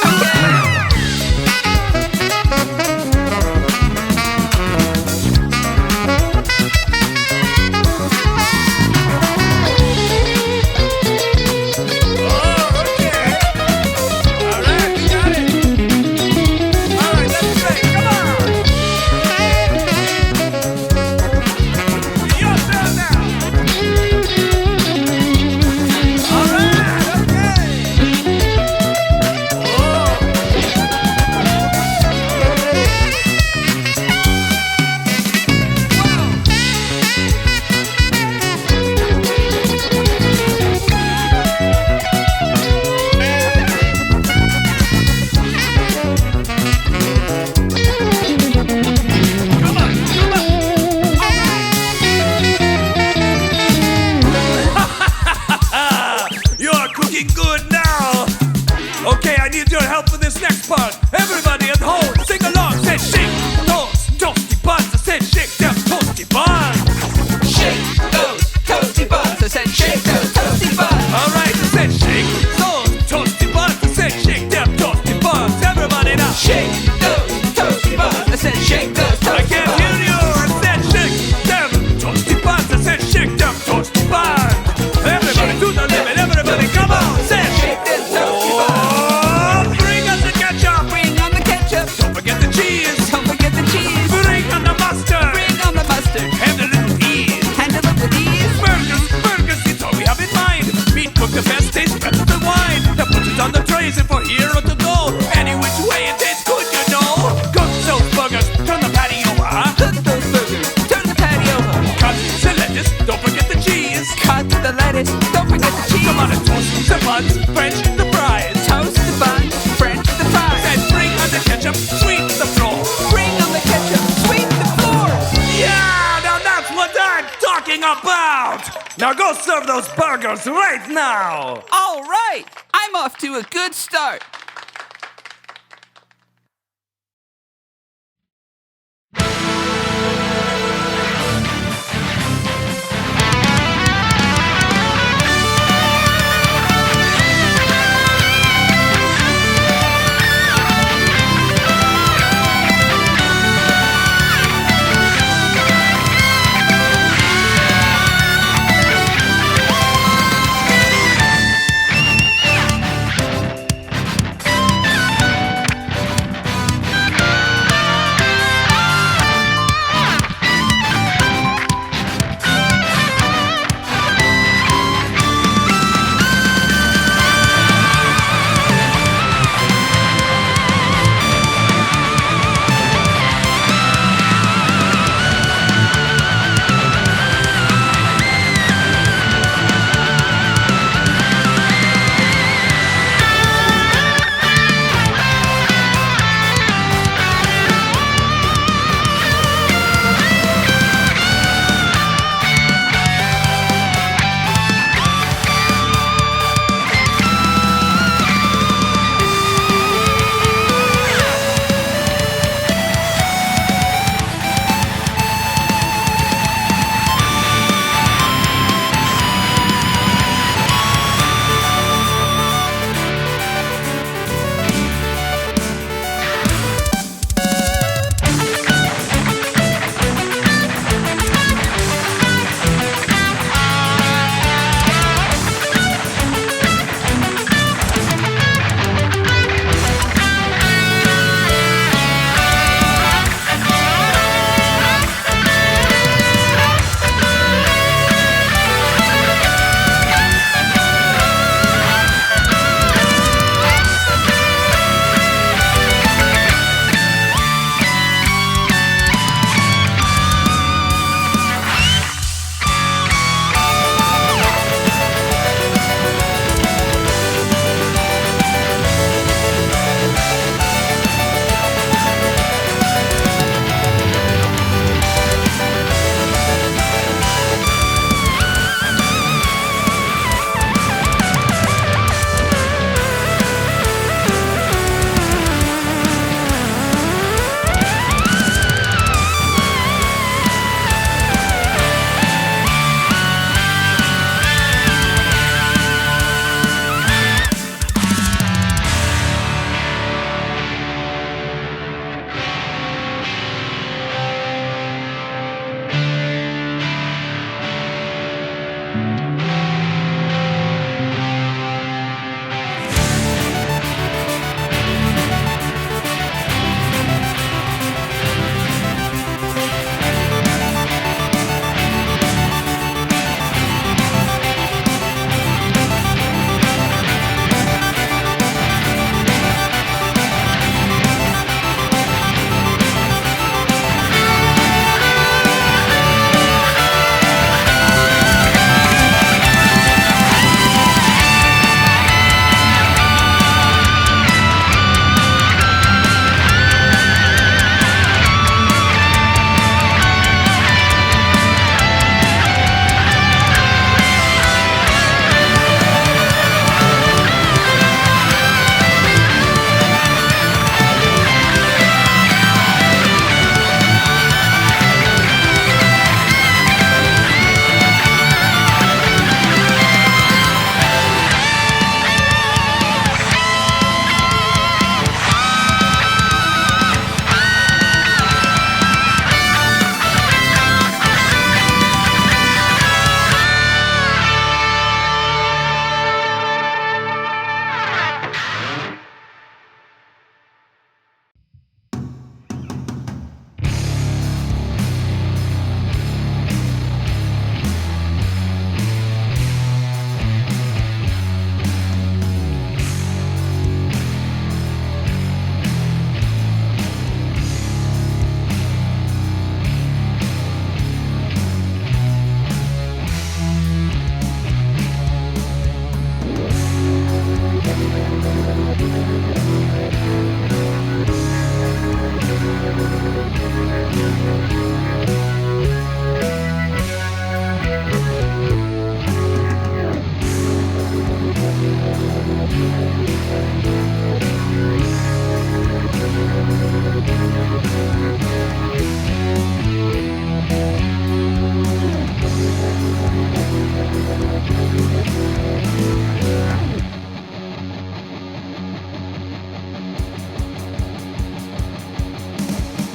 Now go serve those burgers right now! All right, I'm off to a good start.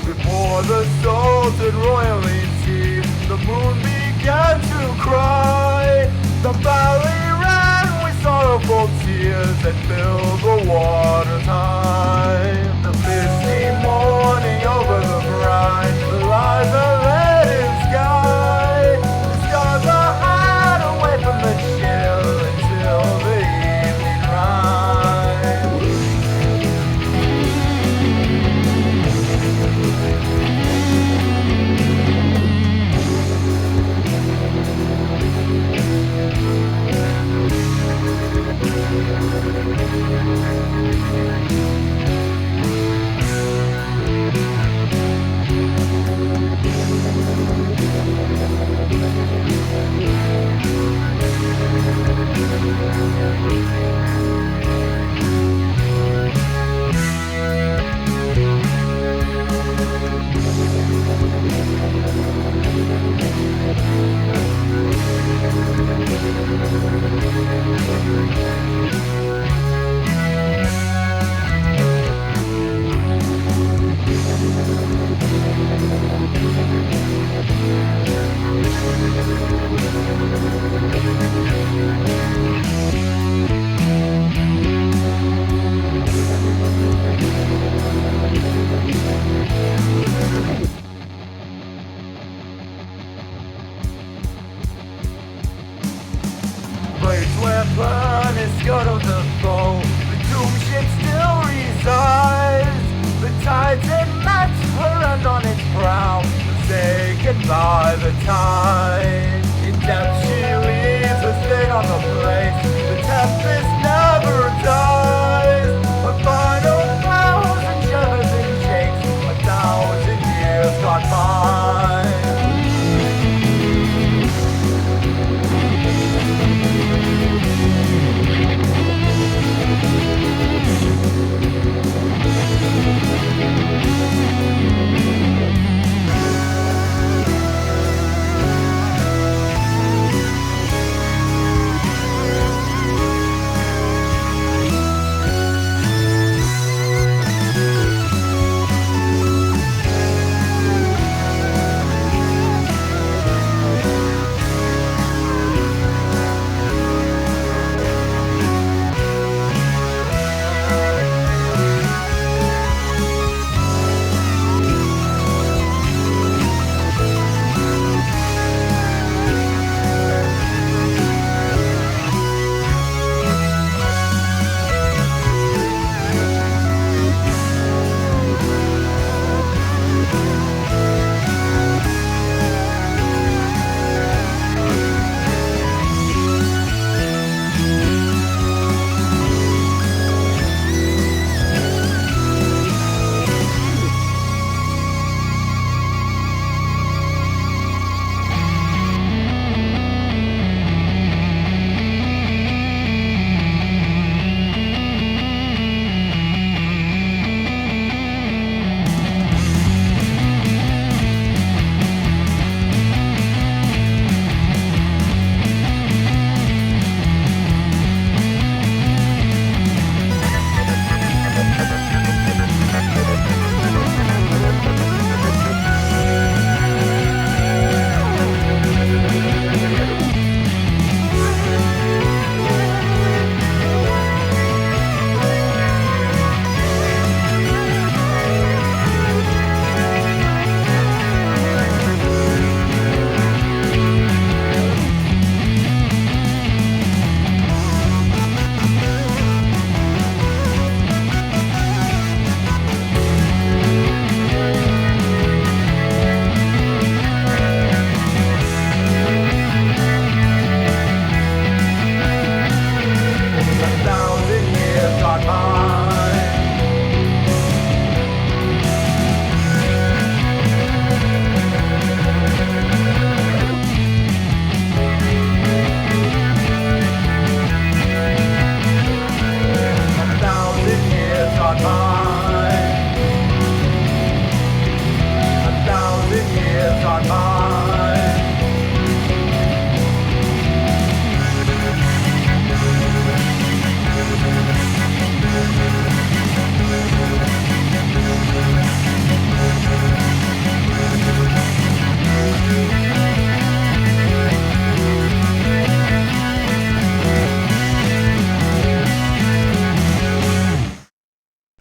Before the salted royally sea, the moon began to cry. The valley ran with sorrowful tears that filled the waters high. The misty morning over the brine, lies a leaden sky. The stars are hid away from the chill until the evening rise. Blades where burn is god of the foe. The doom ship still resides. The tides it match her and on its prow. Say goodbye the tide. In depth she leaves her stain on the place. The tempest never dies. Her final bows and shivers and shakes. 1,000 years gone by.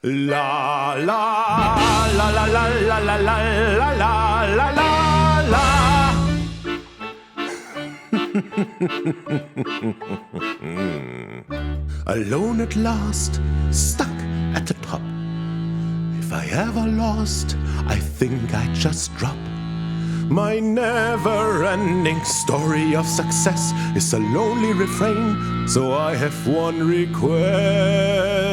La la la la la la la la la la la la. Alone at last, stuck at the top. If I ever lost, I think I'd just drop. My never-ending story of success is a lonely refrain, so I have one request.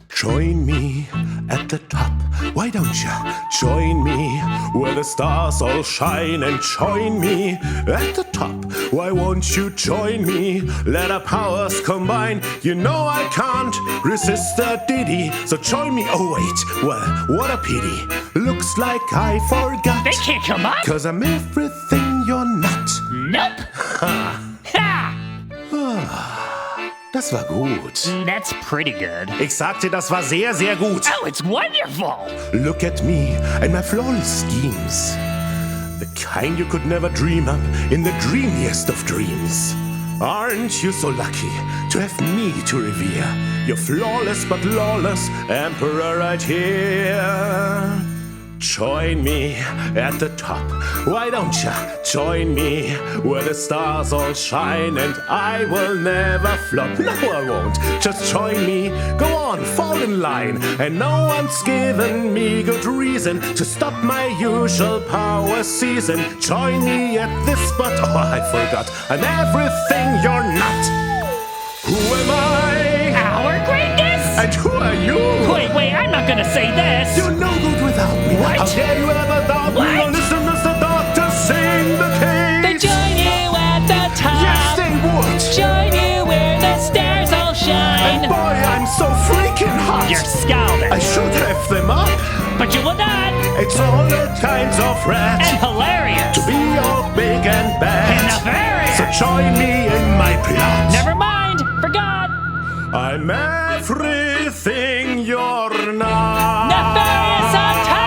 Join me at the top. Why don't you join me where the stars all shine, and join me at the top? Why won't you join me? Let our powers combine. You know I can't resist a ditty, so join me. Oh wait, well, what a pity. Looks like I forgot. They can't come up? 'Cause I'm everything you're not. Nope. Ha! Das war gut. That's pretty good. Ich sagte, das war sehr, sehr gut. Oh, it's wonderful. Look at me and my flawless schemes. The kind you could never dream up in the dreamiest of dreams. Aren't you so lucky to have me to revere? Your flawless but lawless emperor right here. Join me at the top. Why don't you join me where the stars all shine, and I will never flop. No, I won't. Just join me. Go on, fall in line. And no one's given me good reason to stop my usual power season. Join me at this spot. Oh, I forgot. I'm everything you're not. Who am I? Our greatness? And who are you? Wait, I'm not gonna say this. You're no good without me. What? How dare you ever doubt me? What? Or listen as the doctor sing the They case. join you at the top. Yes, they would. Join you where the stars all shine. And boy, I'm so freaking hot. You're scalding. I should have them up. But you will not. It's all kinds of And rats hilarious. to be all big and bad. And nefarious. So join me in my plot. Never mind. Forgot. I'm everything you're not. Nefarious on top.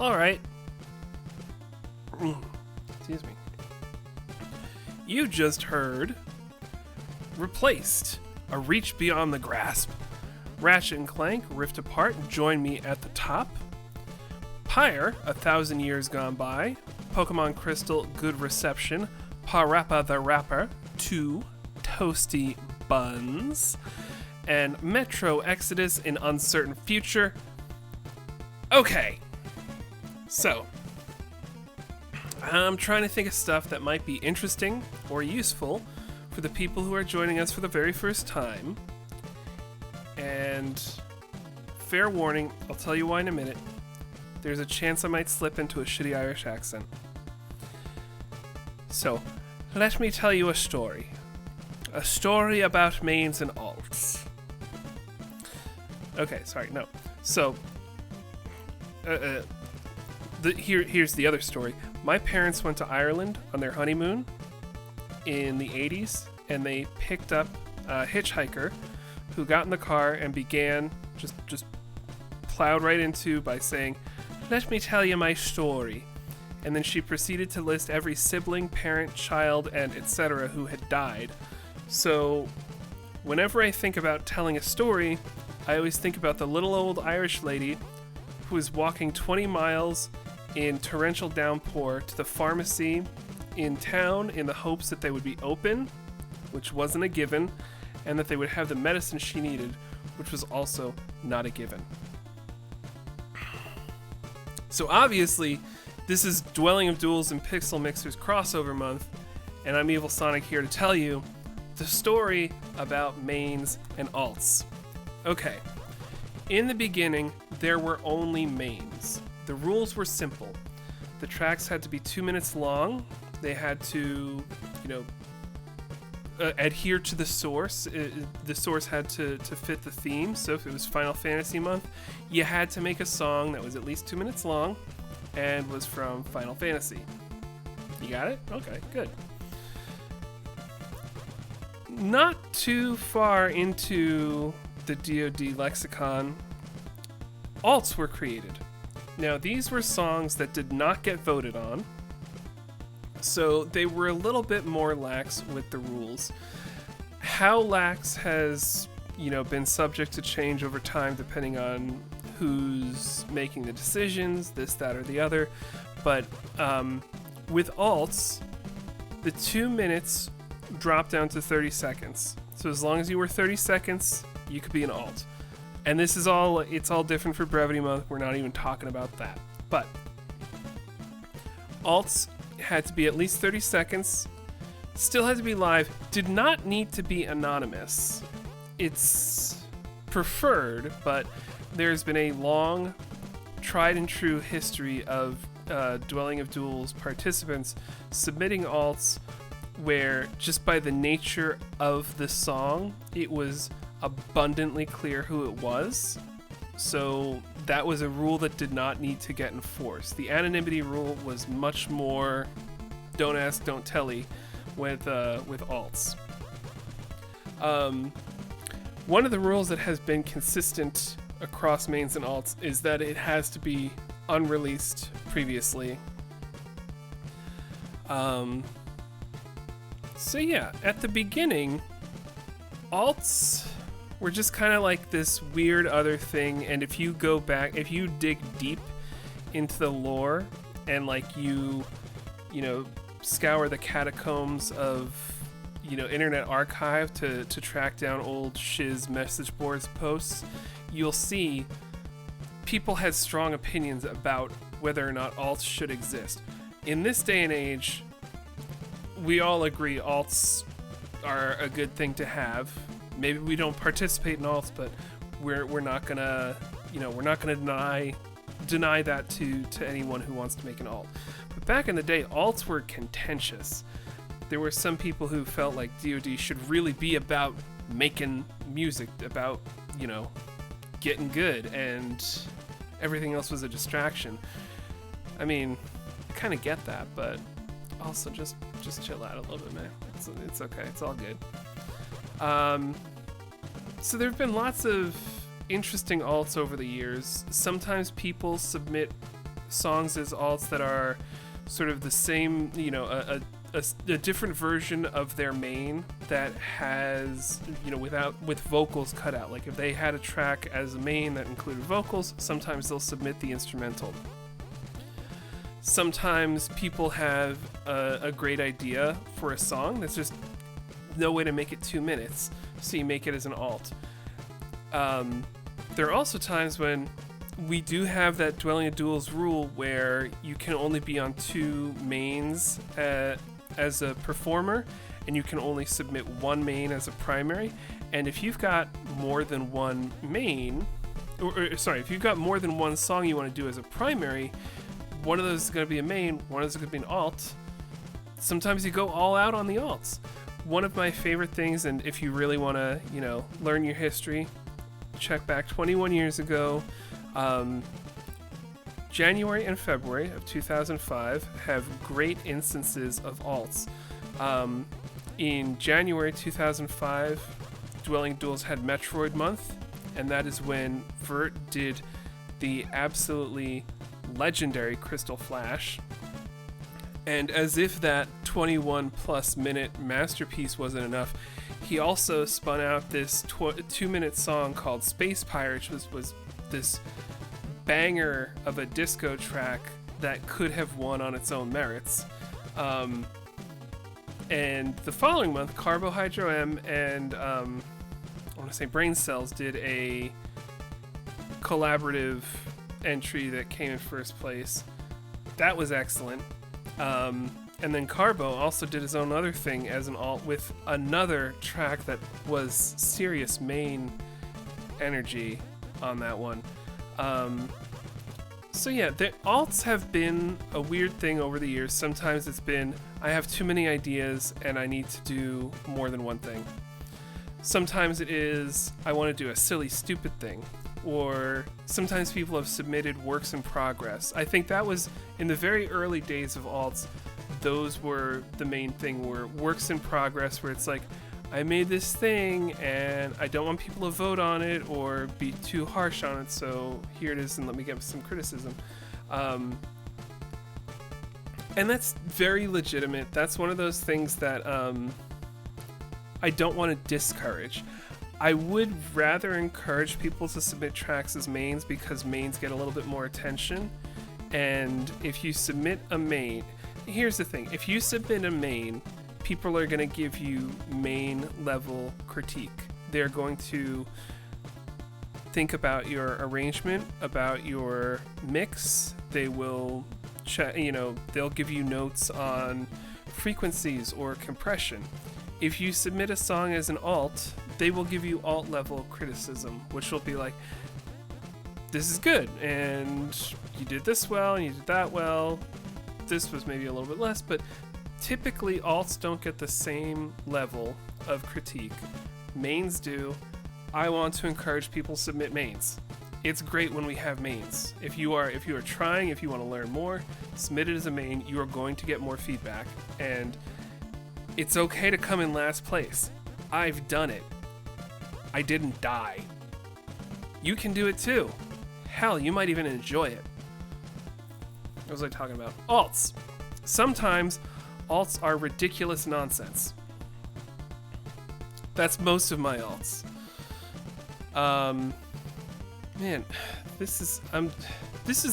All right. Excuse me. You just heard Replaced, A Reach Beyond the Grasp. Ratchet and Clank, Rift Apart, Join Me at the Top. Pyre, 1,000 Years Gone By. Pokemon Crystal, Good Reception. Parappa the Rapper, 2, Toasty Buns. And Metro Exodus, An Uncertain Future. Okay. So, I'm trying to think of stuff that might be interesting or useful for the people who are joining us for the very first time. And fair warning, I'll tell you why in a minute. There's a chance I might slip into a shitty Irish accent. So, let me tell you a story. A story about mains and alts. Okay, sorry, no. So, here's the other story. My parents went to Ireland on their honeymoon in the 80s, and they picked up a hitchhiker who got in the car and began just plowed right into by saying, "Let me tell you my story." And then she proceeded to list every sibling, parent, child, and etc. who had died. So whenever I think about telling a story, I always think about the little old Irish lady who was walking 20 miles in torrential downpour to the pharmacy in town in the hopes that they would be open, which wasn't a given, and that they would have the medicine she needed, which was also not a given. So obviously, this is Dwelling of Duels and Pixel Mixers crossover month, and I'm Evil Sonic here to tell you the story about mains and alts. Okay, in the beginning, there were only mains. The rules were simple. The tracks had to be 2 minutes long. They had to, adhere to the source. The source had to fit the theme. So if it was Final Fantasy month, you had to make a song that was at least 2 minutes long and was from Final Fantasy. You got it? Okay, good. Not too far into the DoD lexicon, alts were created. Now, these were songs that did not get voted on, so they were a little bit more lax with the rules. How lax has, been subject to change over time depending on who's making the decisions, this, that, or the other. But with alts, the 2 minutes dropped down to 30 seconds. So as long as you were 30 seconds, you could be an alt. And this is it's all different for Brevity Month. We're not even talking about that. But alts had to be at least 30 seconds, still had to be live, did not need to be anonymous. It's preferred, but there's been a long, tried and true history of Dwelling of Duels participants submitting alts where just by the nature of the song, it was abundantly clear who it was. So that was a rule that did not need to get enforced. The anonymity rule was much more don't ask, don't telly with alts. One of the rules that has been consistent across mains and alts is that it has to be unreleased previously. So yeah, at the beginning, alts were just kind of like this weird other thing, and if you go back, if you dig deep into the lore and scour the catacombs of Internet Archive to track down old shiz message boards posts, you'll see people had strong opinions about whether or not alts should exist. In this day and age, we all agree alts are a good thing to have. Maybe we don't participate in alts, but we're not gonna deny that to anyone who wants to make an alt. But back in the day, alts were contentious. There were some people who felt like DoD should really be about making music, about getting good, and everything else was a distraction. I mean, I kind of get that, but also just chill out a little bit, man. It's okay. It's all good. So there have been lots of interesting alts over the years. Sometimes people submit songs as alts that are sort of the same, a different version of their main that has, with vocals cut out. Like if they had a track as a main that included vocals, sometimes they'll submit the instrumental. Sometimes people have a great idea for a song that's just no way to make it 2 minutes, so you make it as an alt. There are also times when we do have that Dwelling of Duels rule where you can only be on 2 mains as a performer, and you can only submit 1 main as a primary. And if you've got more than 1 main, if you've got more than 1 song you want to do as a primary, one of those is going to be a main, one of those is going to be an alt. Sometimes you go all out on the alts. One of my favorite things, and if you really want to, learn your history, check back 21 years ago. January and February of 2005 have great instances of alts. In January 2005, Dwelling Duels had Metroid Month, and that is when Vert did the absolutely legendary Crystal Flash. And as if that 21 plus minute masterpiece wasn't enough, he also spun out this 2-minute song called Space Pirates, which was this banger of a disco track that could have won on its own merits. And the following month, Carbohydro M and I want to say Brain Cells did a collaborative entry that came in first place. That was excellent. And then Carbo also did his own other thing as an alt with another track that was serious main energy on that one. So yeah, the alts have been a weird thing over the years. Sometimes it's been, I have too many ideas and I need to do more than one thing. Sometimes it is, I want to do a silly, stupid thing. Or sometimes people have submitted works in progress. I think that was in the very early days of alts. Those were the main thing, were works in progress, where it's like, I made this thing and I don't want people to vote on it or be too harsh on it, so here it is and let me get some criticism. And that's very legitimate. That's one of those things that I don't want to discourage. I would rather encourage people to submit tracks as mains because mains get a little bit more attention. And if you submit a main, here's the thing, if you submit a main, people are going to give you main level critique. They're going to think about your arrangement, about your mix. They will they'll give you notes on frequencies or compression. If you submit a song as an alt, they will give you alt level criticism, which will be like, this is good, and you did this well, and you did that well. This was maybe a little bit less, but typically alts don't get the same level of critique. Mains do. I want to encourage people to submit mains. It's great when we have mains. If you are trying, if you want to learn more, submit it as a main. You are going to get more feedback, and it's okay to come in last place. I've done it. I didn't die. You can do it too. Hell, you might even enjoy it. What was I talking about? Alts. Sometimes alts are ridiculous nonsense. That's most of my alts. Man, this is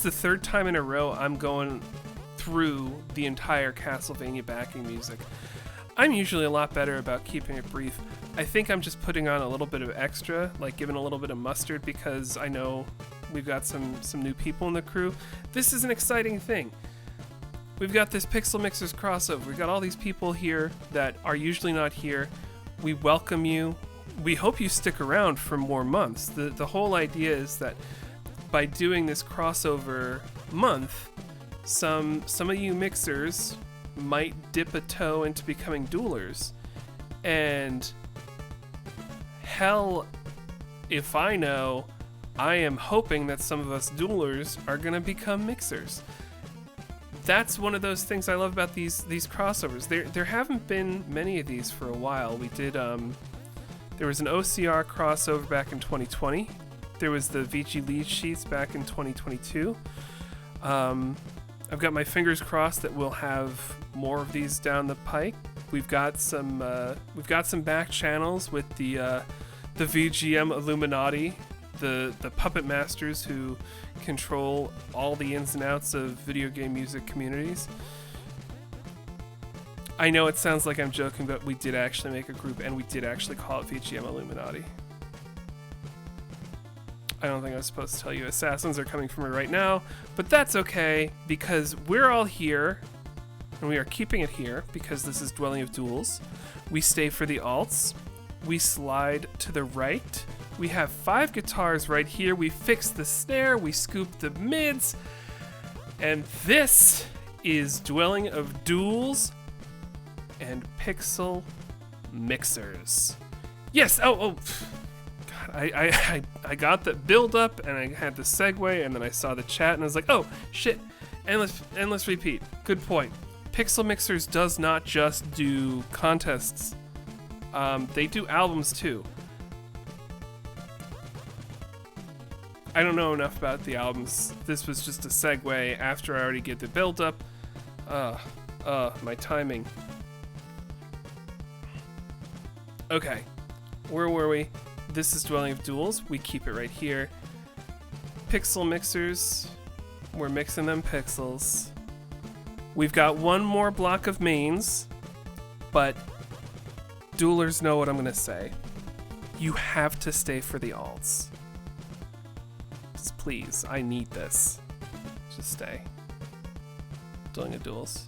the third time in a row I'm going through the entire Castlevania backing music. I'm usually a lot better about keeping it brief. I think I'm just putting on a little bit of extra, like giving a little bit of mustard, because I know we've got some new people in the crew. This is an exciting thing. We've got this Pixel Mixers crossover. We've got all these people here that are usually not here. We welcome you. We hope you stick around for more months. The whole idea is that by doing this crossover month, some of you mixers might dip a toe into becoming duelers. And hell, if I know, I am hoping that some of us duelers are going to become mixers. That's one of those things I love about these crossovers. There haven't been many of these for a while. We did there was an OCR crossover back in 2020. There was the VG lead sheets back in 2022. I've got my fingers crossed that we'll have more of these down the pike. We've got some back channels with the VGM Illuminati, the puppet masters who control all the ins and outs of video game music communities. I know it sounds like I'm joking, but we did actually make a group, and we did actually call it VGM Illuminati. I don't think I was supposed to tell you assassins are coming for me right now, but that's okay, because we're all here, and we are keeping it here, because this is Dwelling of Duels. We stay for the alts. We slide to the right. We have 5 guitars right here. We fix the snare. We scoop the mids. And this is Dwelling of Duels and Pixel Mixers. Yes. Oh. God, I got the build up, and I had the segue, and then I saw the chat, and I was like, oh shit. Endless repeat. Good point. Pixel Mixers does not just do contests. They do albums too. I don't know enough about the albums. This was just a segue after I already get the build up. My timing. Okay, where were we? This is Dwelling of Duels. We keep it right here. Pixel Mixers. We're mixing them pixels. We've got one more block of mains, but duelers know what I'm gonna say. You have to stay for the alts. Just please, I need this. Just stay. Dwelling of Duels.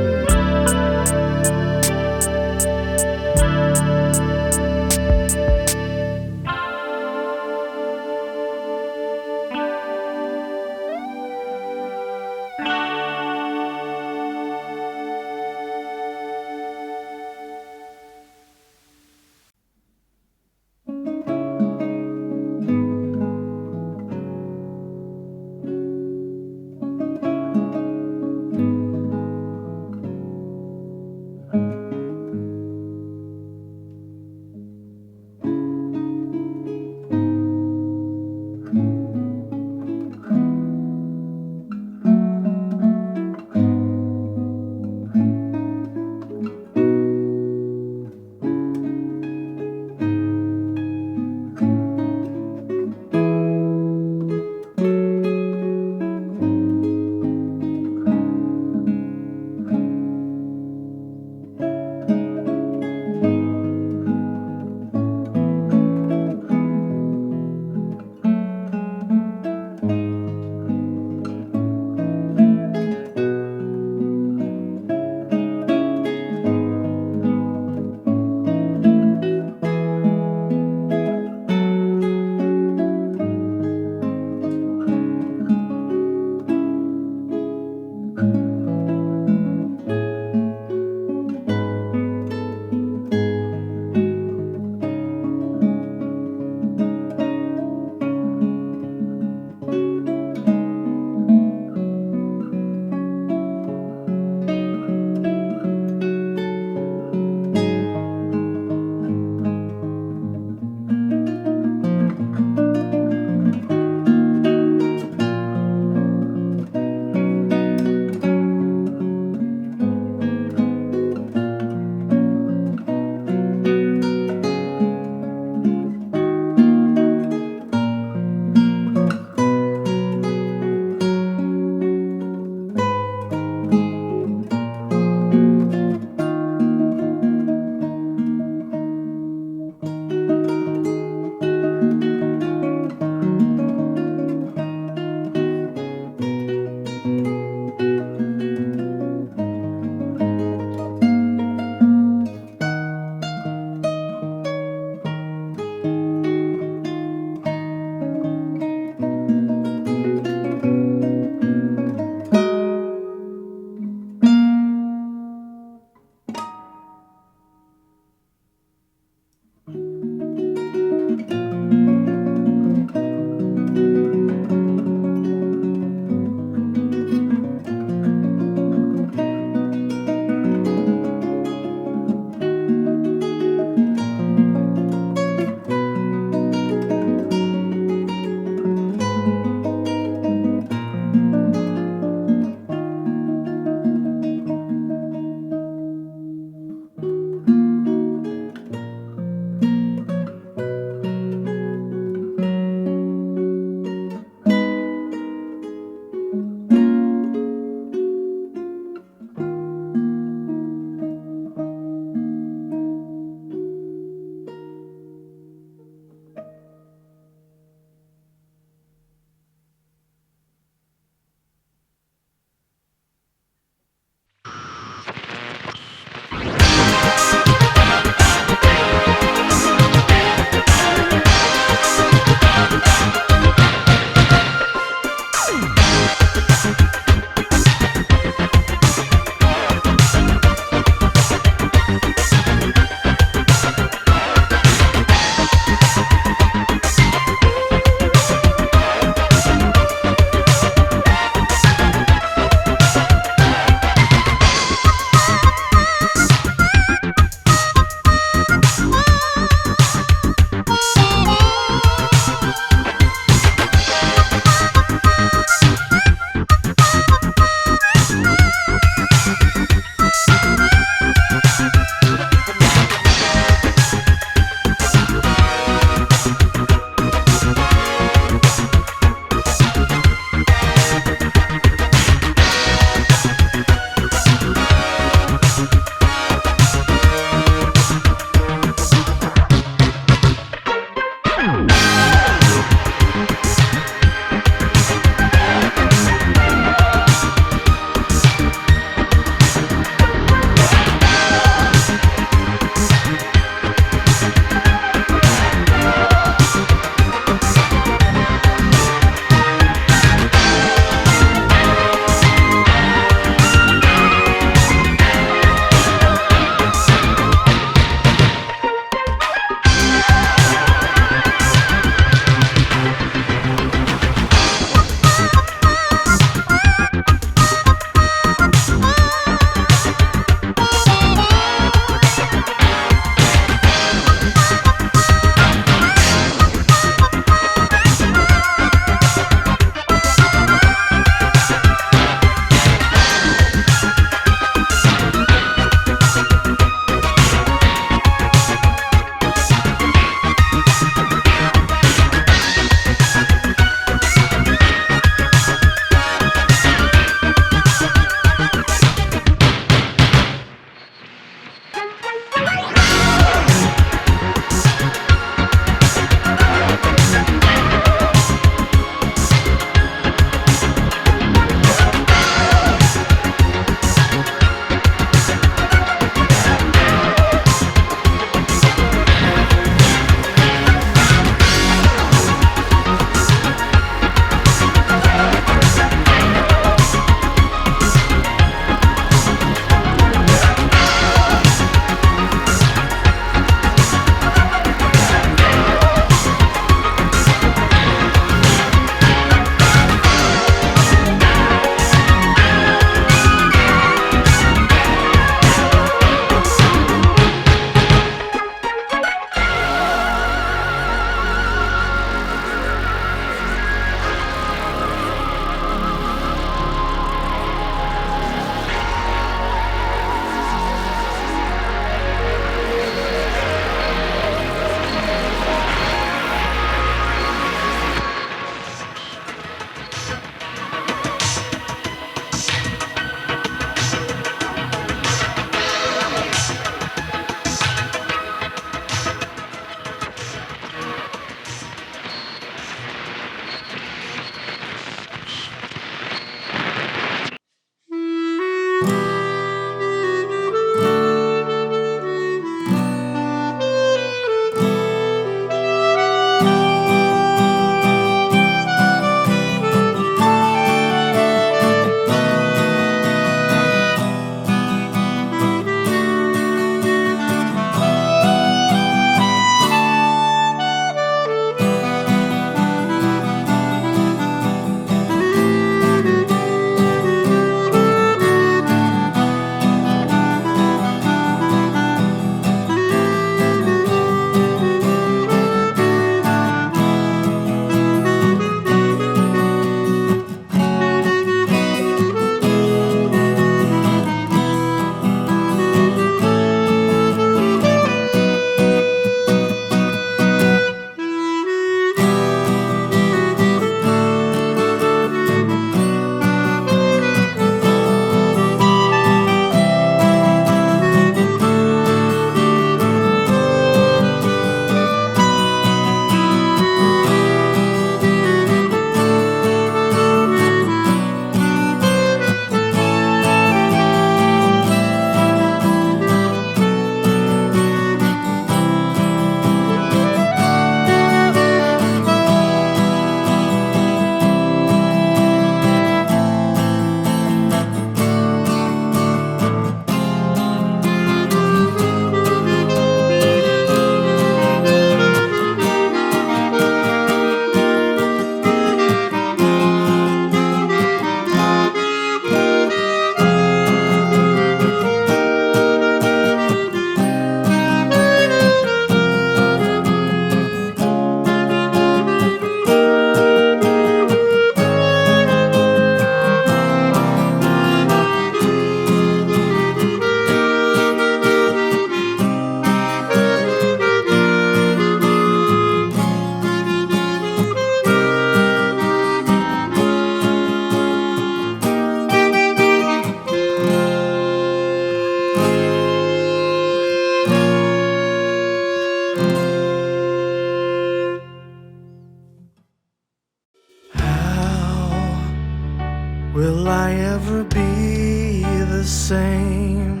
Will I ever be the same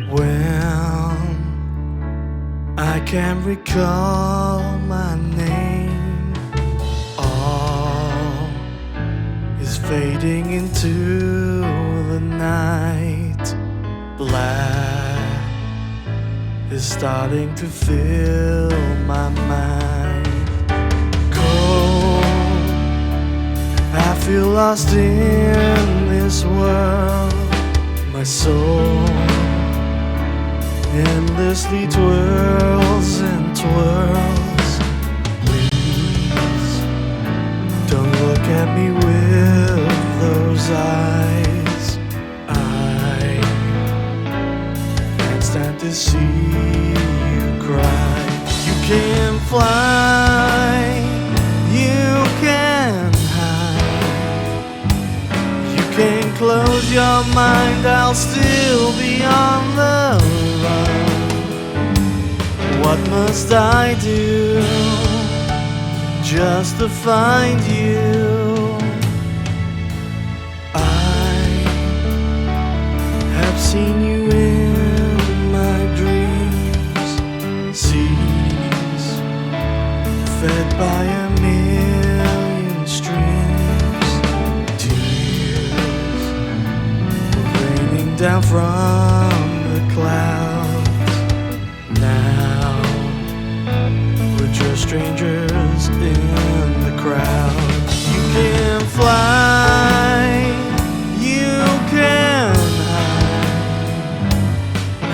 when I can't recall my name? All is fading into the night. Black is starting to fill my mind. Cold, I feel lost in this world. My soul endlessly twirls and twirls. Please don't look at me with those eyes. I can't stand to see you cry. You can fly, you can hide, you can close your mind, I'll still be on the run. What must I do just to find you? I have seen you in my dreams, seas fed by a million streams, tears raining down from the clouds. Now we're just strangers in the crowd. You can fly, you can hide,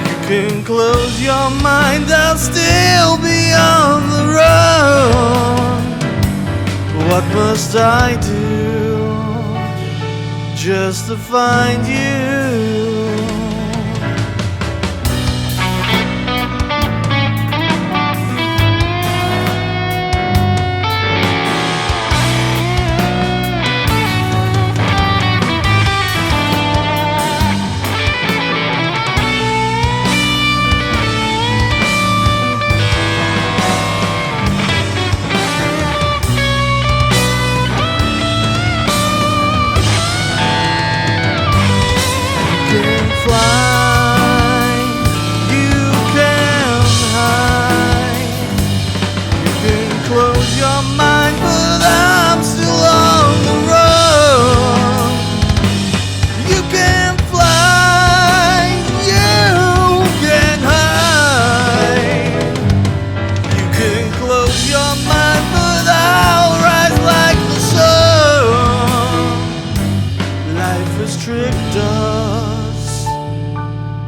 you can close your mind, I'll still be on the run. What must I do just to find you?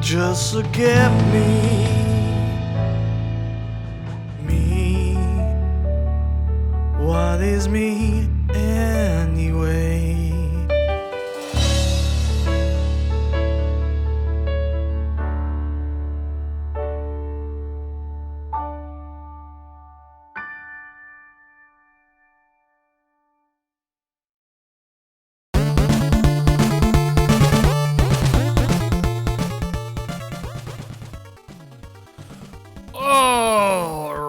Just forget me, what is me anyway?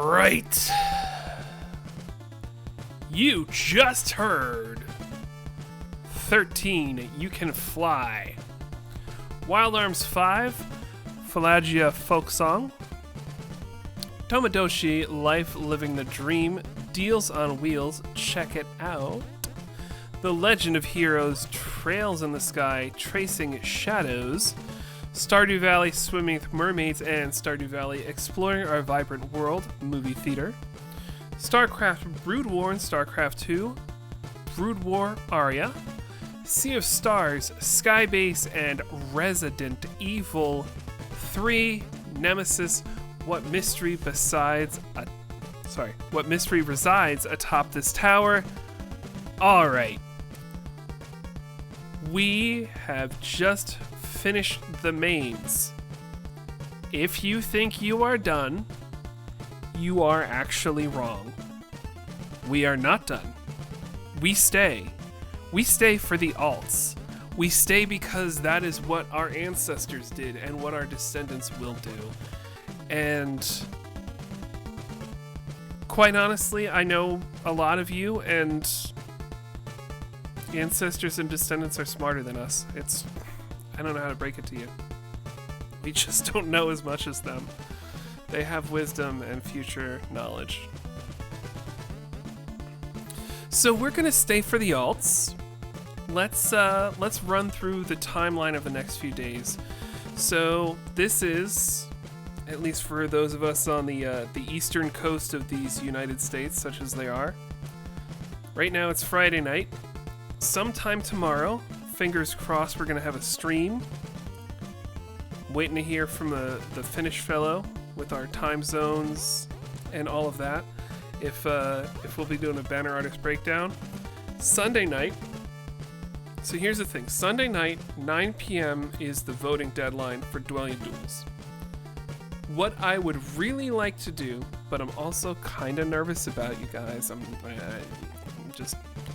Right. You just heard 13, You Can Fly. Wild Arms 5, Pelagia Folk Song. Tomodachi, Life Living the Dream, Deals on Wheels, check it out. The Legend of Heroes, Trails in the Sky, Tracing Shadows. Stardew Valley, Swimming with Mermaids, and Stardew Valley, Exploring Our Vibrant World, movie theater. StarCraft Brood War and StarCraft 2, Brood War Aria. Sea of Stars, Skybase, and Resident Evil 3, Nemesis, What mystery resides atop this tower? Alright. We have just finished the mains. If you think you are done, you are actually wrong. We are not done. We stay. We stay for the alts. We stay because that is what our ancestors did and what our descendants will do. And quite honestly, I know a lot of you, and Ancestors and descendants are smarter than us. I don't know how to break it to you. We just don't know as much as them. They have wisdom and future knowledge. So we're gonna stay for the alts. Let's run through the timeline of the next few days. So this is, at least for those of us on the eastern coast of these United States, such as they are. Right now it's Friday night. Sometime tomorrow, fingers crossed, we're gonna have a stream. Waiting to hear from the Finnish fellow with our time zones and all of that. If we'll be doing a banner artist breakdown. Sunday night. So here's the thing. Sunday night, 9 p.m. is the voting deadline for Duels. What I would really like to do, but I'm also kind of nervous about, you guys.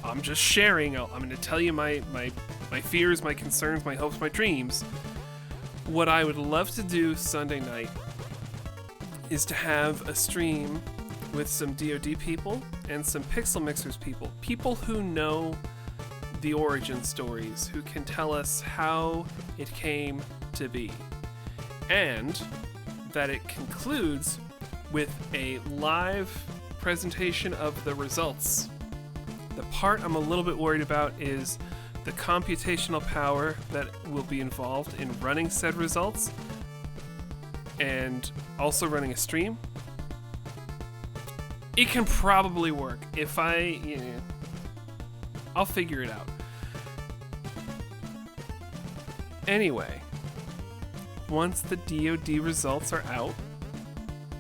I'm just sharing. I'm going to tell you my fears, my concerns, my hopes, my dreams. What I would love to do Sunday night is to have a stream with some DoD people and some Pixel Mixers people. People who know the origin stories, who can tell us how it came to be. And that it concludes with a live presentation of the results. The part I'm a little bit worried about is the computational power that will be involved in running said results and also running a stream. It can probably work if I'll figure it out. Anyway, once the DoD results are out,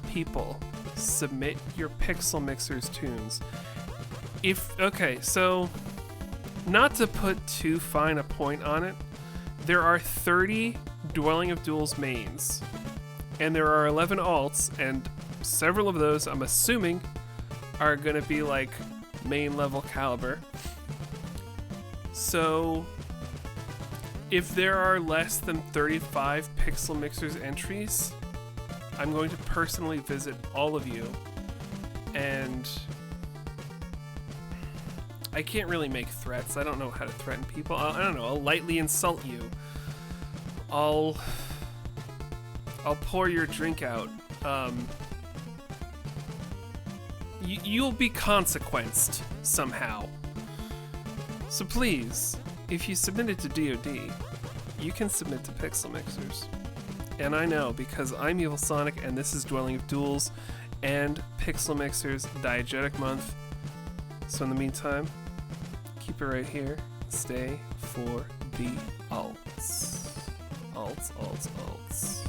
people, submit your Pixel Mixers tunes. So not to put too fine a point on it, there are 30 Dwelling of Duels mains, and there are 11 alts, and several of those, I'm assuming, are gonna be like main level caliber. So if there are less than 35 Pixel Mixers entries, I'm going to personally visit all of you, and I can't really make threats. I don't know how to threaten people. I don't know. I'll lightly insult you. I'll pour your drink out. You'll be consequenced somehow. So please, if you submit it to DoD, you can submit to Pixel Mixers. And I know, because I'm Evil Sonic and this is Dwelling of Duels and Pixel Mixers Diegetic Month. So in the meantime, keep it right here. Stay for the alts. Alts, alts, alts.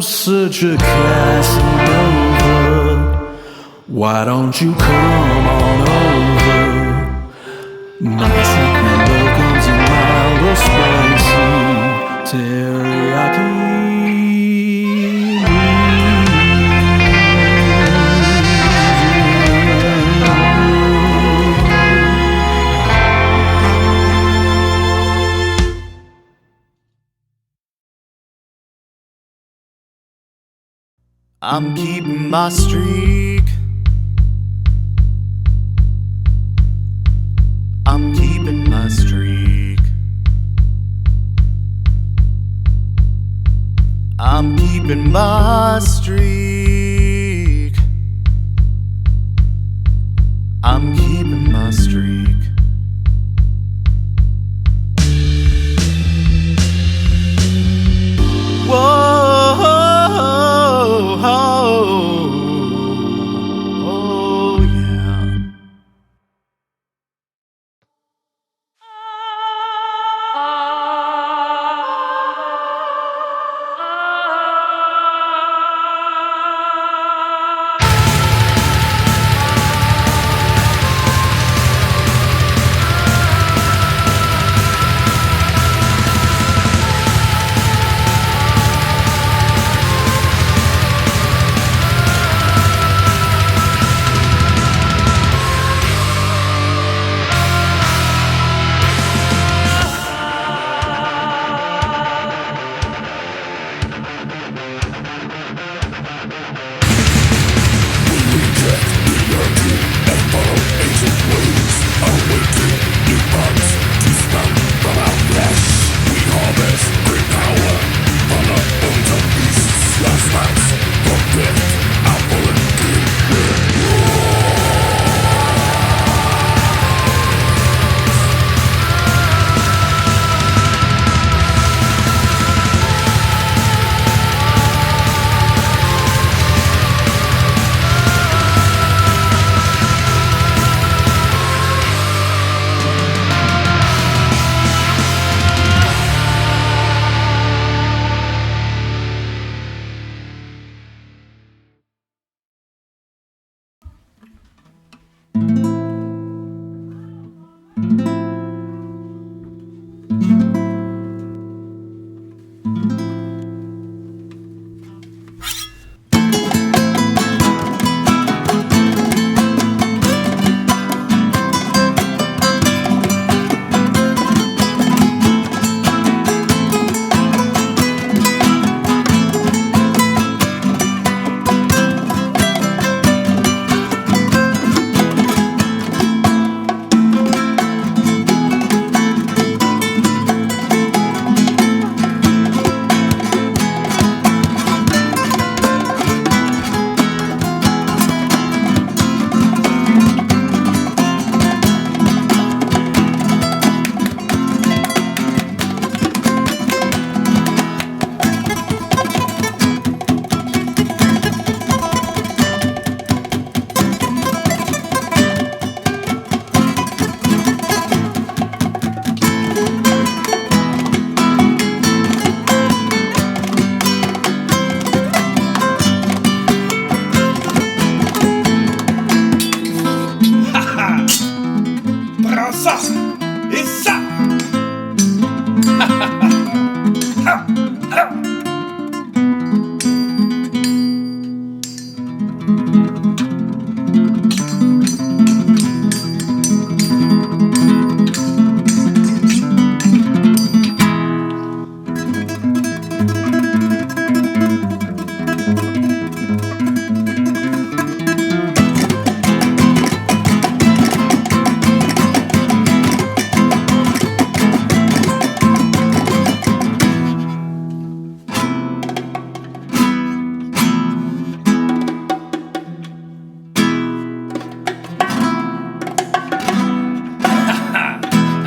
Such a Casanova, why don't you come on over? My secret welcome's a mild or spicy teriyaki. I'm keeping my streak. I'm keeping my streak. I'm keeping my streak. I'm keeping my streak.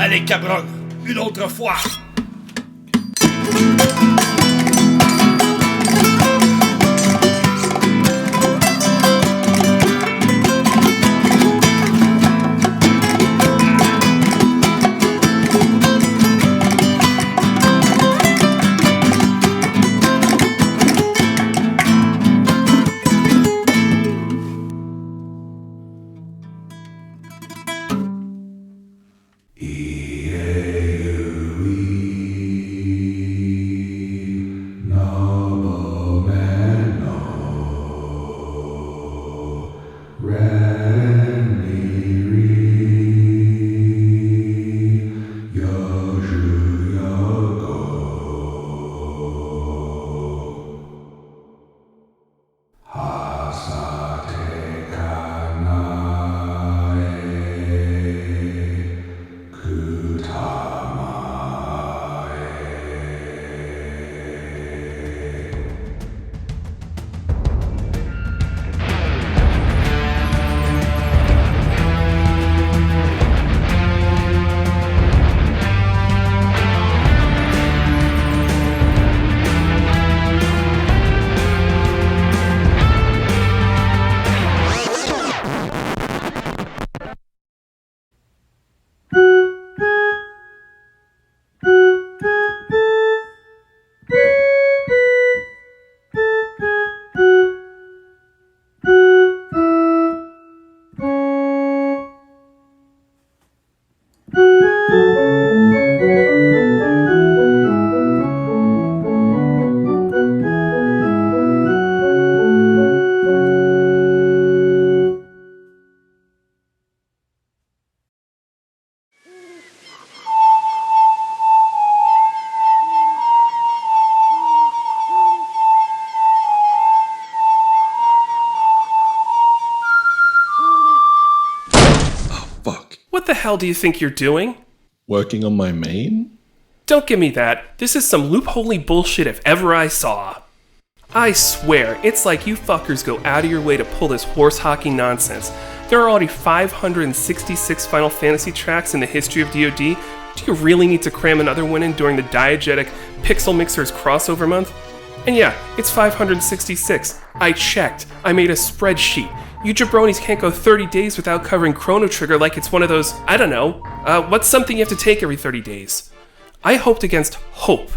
Allez, cabron, une autre fois. E-A-U-E hell do you think you're doing? Working on my main? Don't give me that. This is some loopholey bullshit if ever I saw. I swear, it's like you fuckers go out of your way to pull this horse hockey nonsense. There are already 566 Final Fantasy tracks in the history of DoD. Do you really need to cram another one in during the Diegetic Pixel Mixers crossover month? And yeah, it's 566. I checked. I made a spreadsheet. You jabronis can't go 30 days without covering Chrono Trigger like it's one of those, I don't know, what's something you have to take every 30 days? I hoped against hope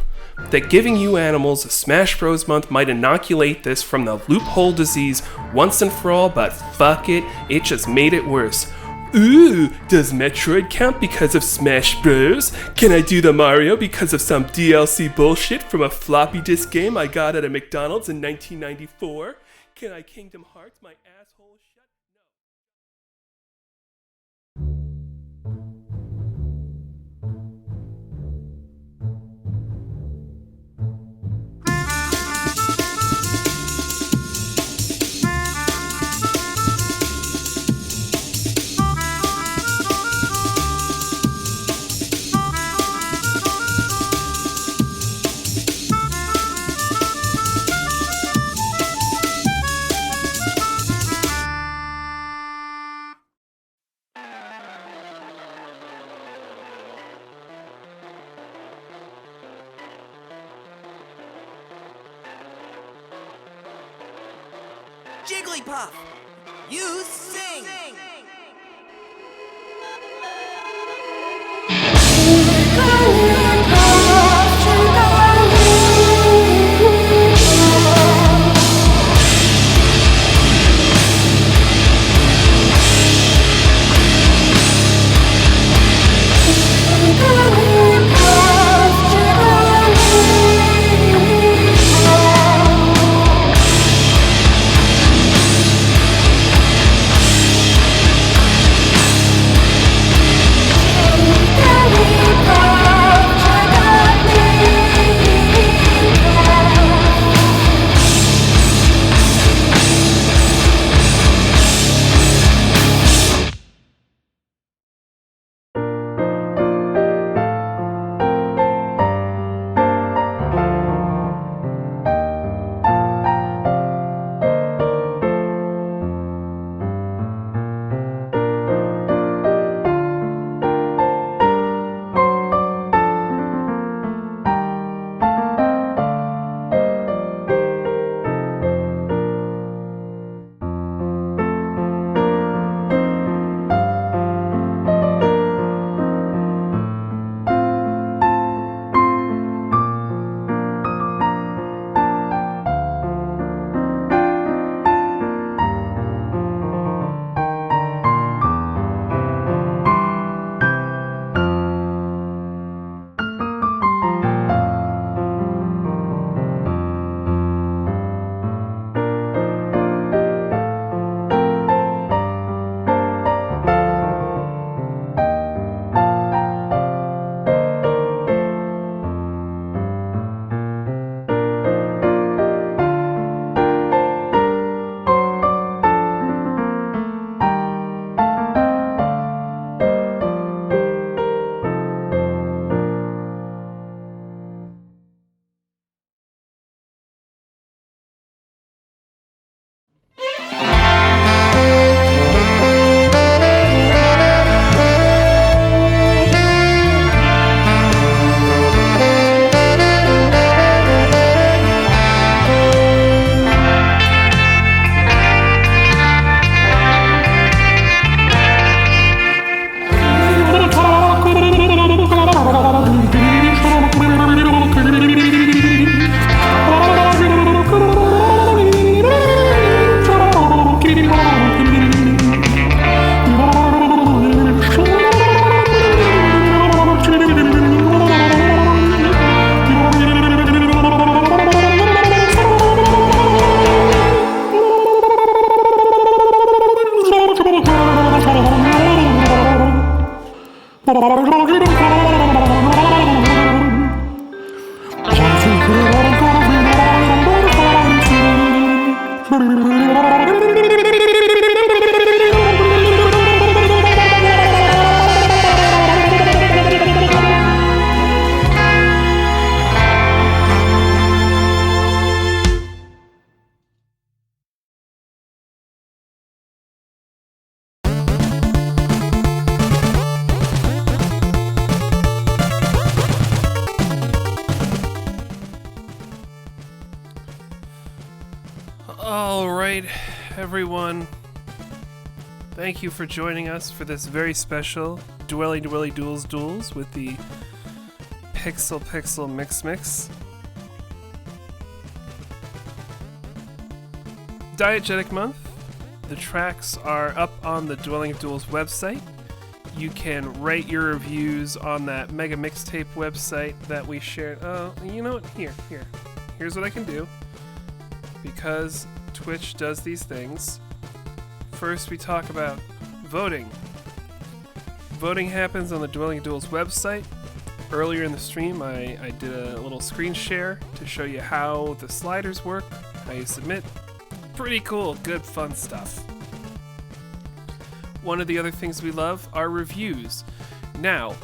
that giving you animals a Smash Bros. Month might inoculate this from the loophole disease once and for all, but fuck it, it just made it worse. Ooh, does Metroid count because of Smash Bros? Can I do the Mario because of some DLC bullshit from a floppy disk game I got at a McDonald's in 1994? Can I Kingdom Hearts my asshole shut? Jigglypuff, you sing. right, everyone. Thank you for joining us for this very special Duels with the Pixel Mix. Diegetic month. The tracks are up on the Dwelling of Duels website. You can write your reviews on that mega mixtape website that we shared. Oh, you know what? Here's what I can do. Because Twitch does these things. First, we talk about voting. Voting happens on the Dwelling of Duels website. Earlier in the stream, I did a little screen share to show you how the sliders work, how you submit. Pretty cool, good, fun stuff. One of the other things we love are reviews. Now,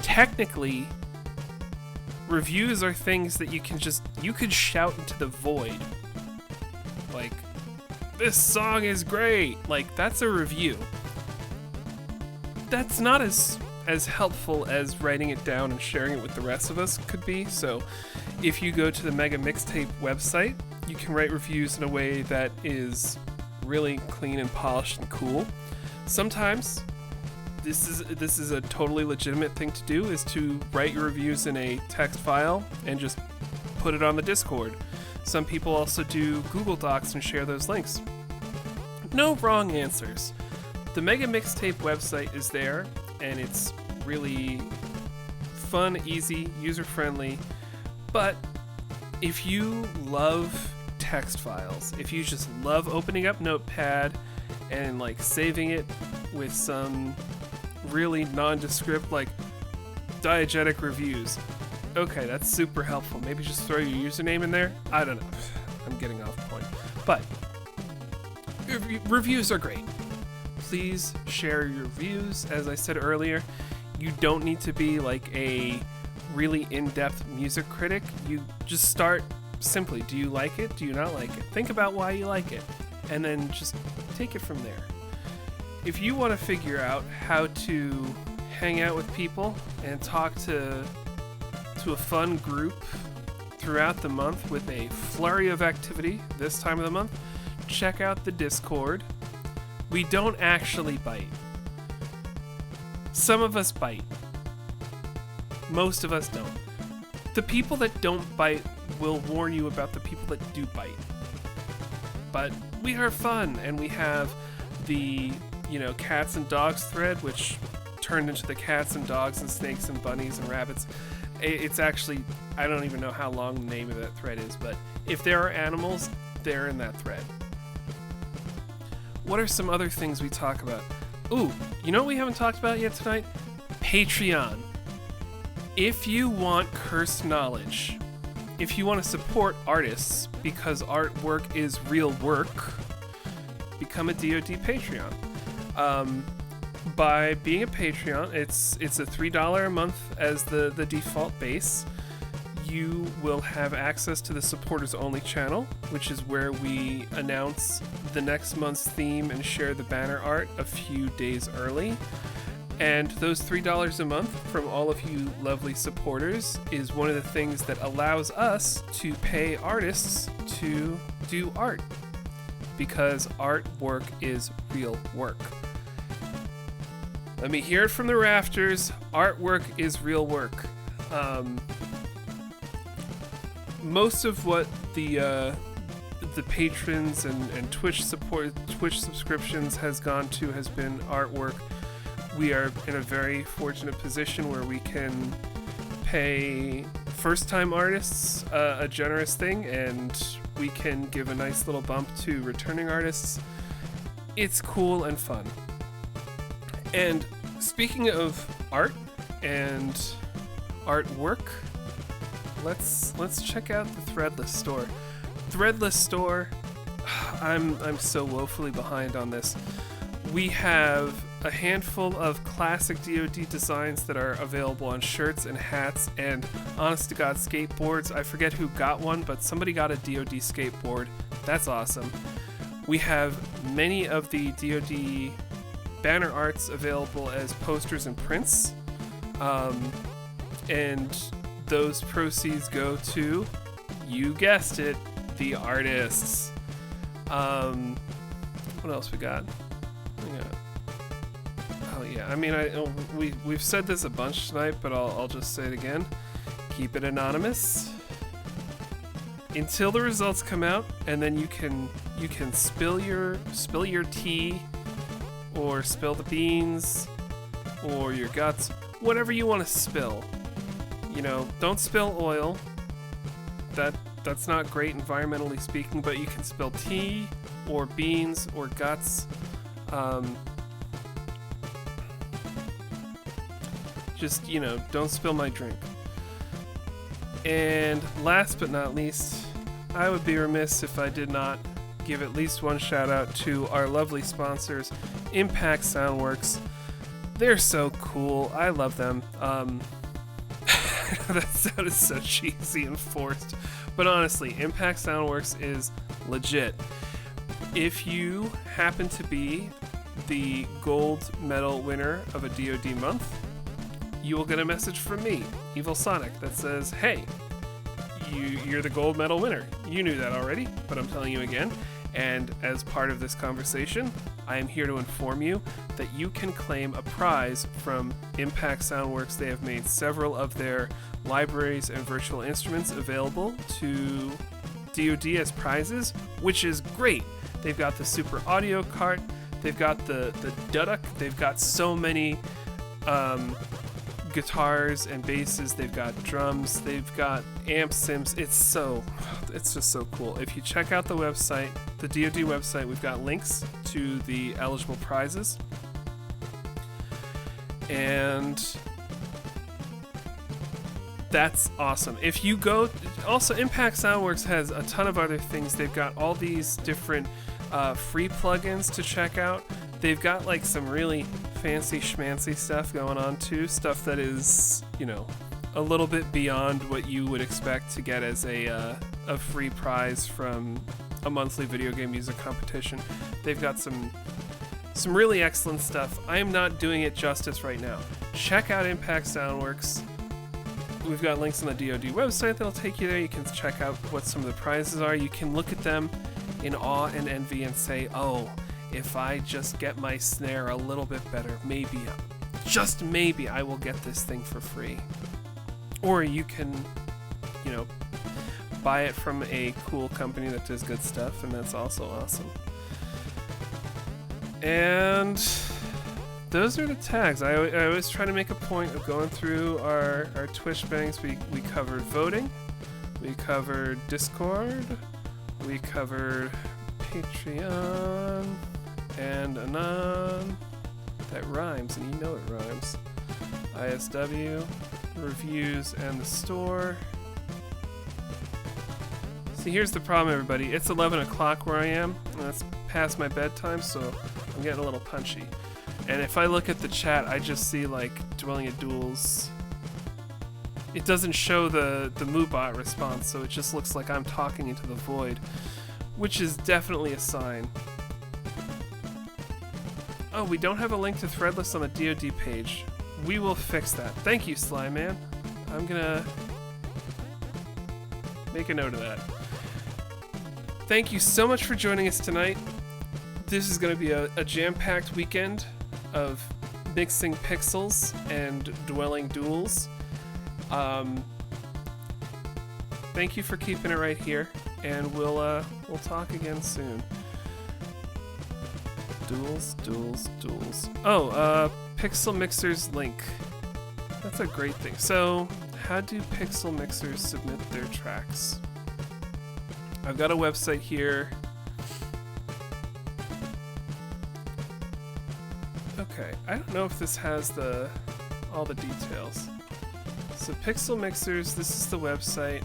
technically, reviews are things that you could shout into the void. Like, this song is great. Like, that's a review. That's not as helpful as writing it down and sharing it with the rest of us could be. So if you go to the Mega Mixtape website, you can write reviews in a way that is really clean and polished and cool. Sometimes this is a totally legitimate thing to do, is to write your reviews in a text file and just put it on the Discord. Some people also do Google Docs and share those links. No wrong answers. The Mega Mixtape website is there, and it's really fun, easy, user-friendly. But if you love text files, if you just love opening up Notepad and like saving it with some really nondescript, like diegetic reviews, okay, that's super helpful. Maybe just throw your username in there. I don't know. I'm getting off point. But reviews are great. Please share your reviews. As I said earlier, you don't need to be like a really in-depth music critic. You just start simply. Do you like it? Do you not like it? Think about why you like it, and then just take it from there. If you want to figure out how to hang out with people and talk to a fun group throughout the month with a flurry of activity this time of the month, check out the Discord. We don't actually bite. Some of us bite. Most of us don't. The people that don't bite will warn you about the people that do bite. But we are fun, and we have the, cats and dogs thread, which turned into the cats and dogs and snakes and bunnies and rabbits. It's actually, I don't even know how long the name of that thread is, but if there are animals, they're in that thread. What are some other things we talk about? Ooh, you know what we haven't talked about yet tonight? Patreon. If you want cursed knowledge, if you want to support artists because artwork is real work, become a DoD Patreon. By being a Patreon, it's a $3 a month as the default base. You will have access to the supporters only channel, which is where we announce the next month's theme and share the banner art a few days early. And those $3 a month from all of you lovely supporters is one of the things that allows us to pay artists to do art, because artwork is real work. Let me hear it from the rafters. Artwork is real work. Most of what the patrons and Twitch subscriptions has gone to has been artwork. We are in a very fortunate position where we can pay first-time artists a generous thing, and we can give a nice little bump to returning artists. It's cool and fun. And speaking of art and artwork, let's check out the Threadless store. Threadless store, I'm so woefully behind on this. We have a handful of classic DoD designs that are available on shirts and hats and honest to God skateboards. I forget who got one, but somebody got a DoD skateboard. That's awesome. We have many of the DoD banner arts available as posters and prints. And those proceeds go to, you guessed it, the artists. What else we got? Oh yeah, I mean, we've said this a bunch tonight, but I'll just say it again. Keep it anonymous until the results come out, and then you can spill your tea, or spill the beans, or your guts, whatever you want to spill. You know, don't spill oil. That's not great environmentally speaking, but you can spill tea or beans or guts. Just, you know, don't spill my drink. And last but not least, I would be remiss if I did not give at least one shout out to our lovely sponsors, Impact Soundworks. They're so cool. I love them. That sounded so cheesy and forced. But honestly, Impact Soundworks is legit. If you happen to be the gold medal winner of a DoD month, you will get a message from me, Evil Sonic, that says, hey, you're the gold medal winner. You knew that already, but I'm telling you again. And as part of this conversation, I am here to inform you that you can claim a prize from Impact Soundworks. They have made several of their libraries and virtual instruments available to DoD as prizes, which is great. They've got the Super Audio Cart, they've got the Diegetic, they've got so many guitars and basses, they've got drums, they've got amp sims. It's just so cool. If you check out the website, the DoD website, we've got links to the eligible prizes. And that's awesome. If you go, also Impact Soundworks has a ton of other things. They've got all these different free plugins to check out. They've got like some really fancy schmancy stuff going on too, stuff that is, you know, a little bit beyond what you would expect to get as a free prize from a monthly video game music competition. They've got some really excellent stuff. I am not doing it justice right now. Check out Impact Soundworks. We've got links on the DoD website that'll take you there. You can check out what some of the prizes are. You can look at them in awe and envy and say, oh, if I just get my snare a little bit better, maybe, just maybe, I will get this thing for free. Or you can, you know, buy it from a cool company that does good stuff, and that's also awesome. And those are the tags. I always try to make a point of going through our Twitch bangs. We covered voting, we covered Discord, we covered Patreon, and Anon. That rhymes, and you know it rhymes. ISW, reviews, and the store. See, here's the problem, everybody. It's 11 o'clock where I am, and that's past my bedtime, so I'm getting a little punchy. And if I look at the chat, I just see, like, Dwelling at Duels. It doesn't show the MooBot response, so it just looks like I'm talking into the void, which is definitely a sign. Oh, we don't have a link to Threadless on the DoD page. We will fix that. Thank you, Sly Man. I'm gonna make a note of that. Thank you so much for joining us tonight. This is gonna be a jam-packed weekend of mixing pixels and dwelling duels. Thank you for keeping it right here, and we'll talk again soon. Duels. Oh, Pixel Mixer's link. That's a great thing. So, how do Pixel Mixers submit their tracks? I've got a website here. Okay, I don't know if this has all the details. So Pixel Mixers, this is the website.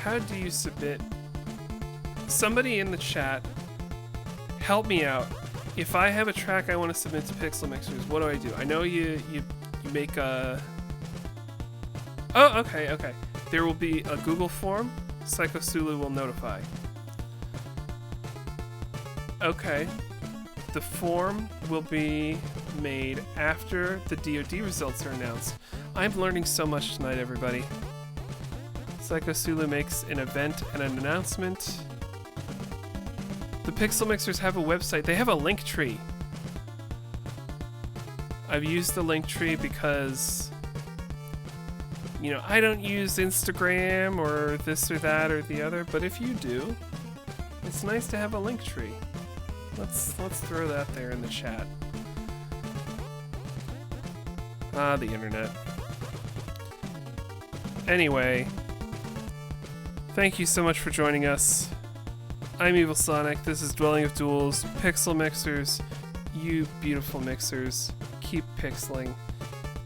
How do you submit? Somebody in the chat, help me out. If I have a track I want to submit to Pixel Mixers, what do I do? I know you make a... Oh, okay. There will be a Google form. Psycho Sulu will notify. Okay. The form will be made after the DoD results are announced. I'm learning so much tonight, everybody. Psycho Sulu makes an event and an announcement. The Pixel Mixers have a website. They have a link tree. I've used the link tree because, you know, I don't use Instagram or this or that or the other, but if you do, it's nice to have a link tree. Let's throw that there in the chat. Ah, the internet. Anyway, thank you so much for joining us. I'm Evil Sonic. This is Dwelling of Duels, Pixel Mixers. You beautiful mixers. Keep pixeling.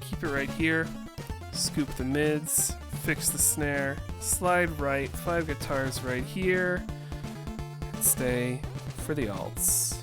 Keep it right here. Scoop the mids. Fix the snare. Slide right. 5 guitars right here. And stay for the alts.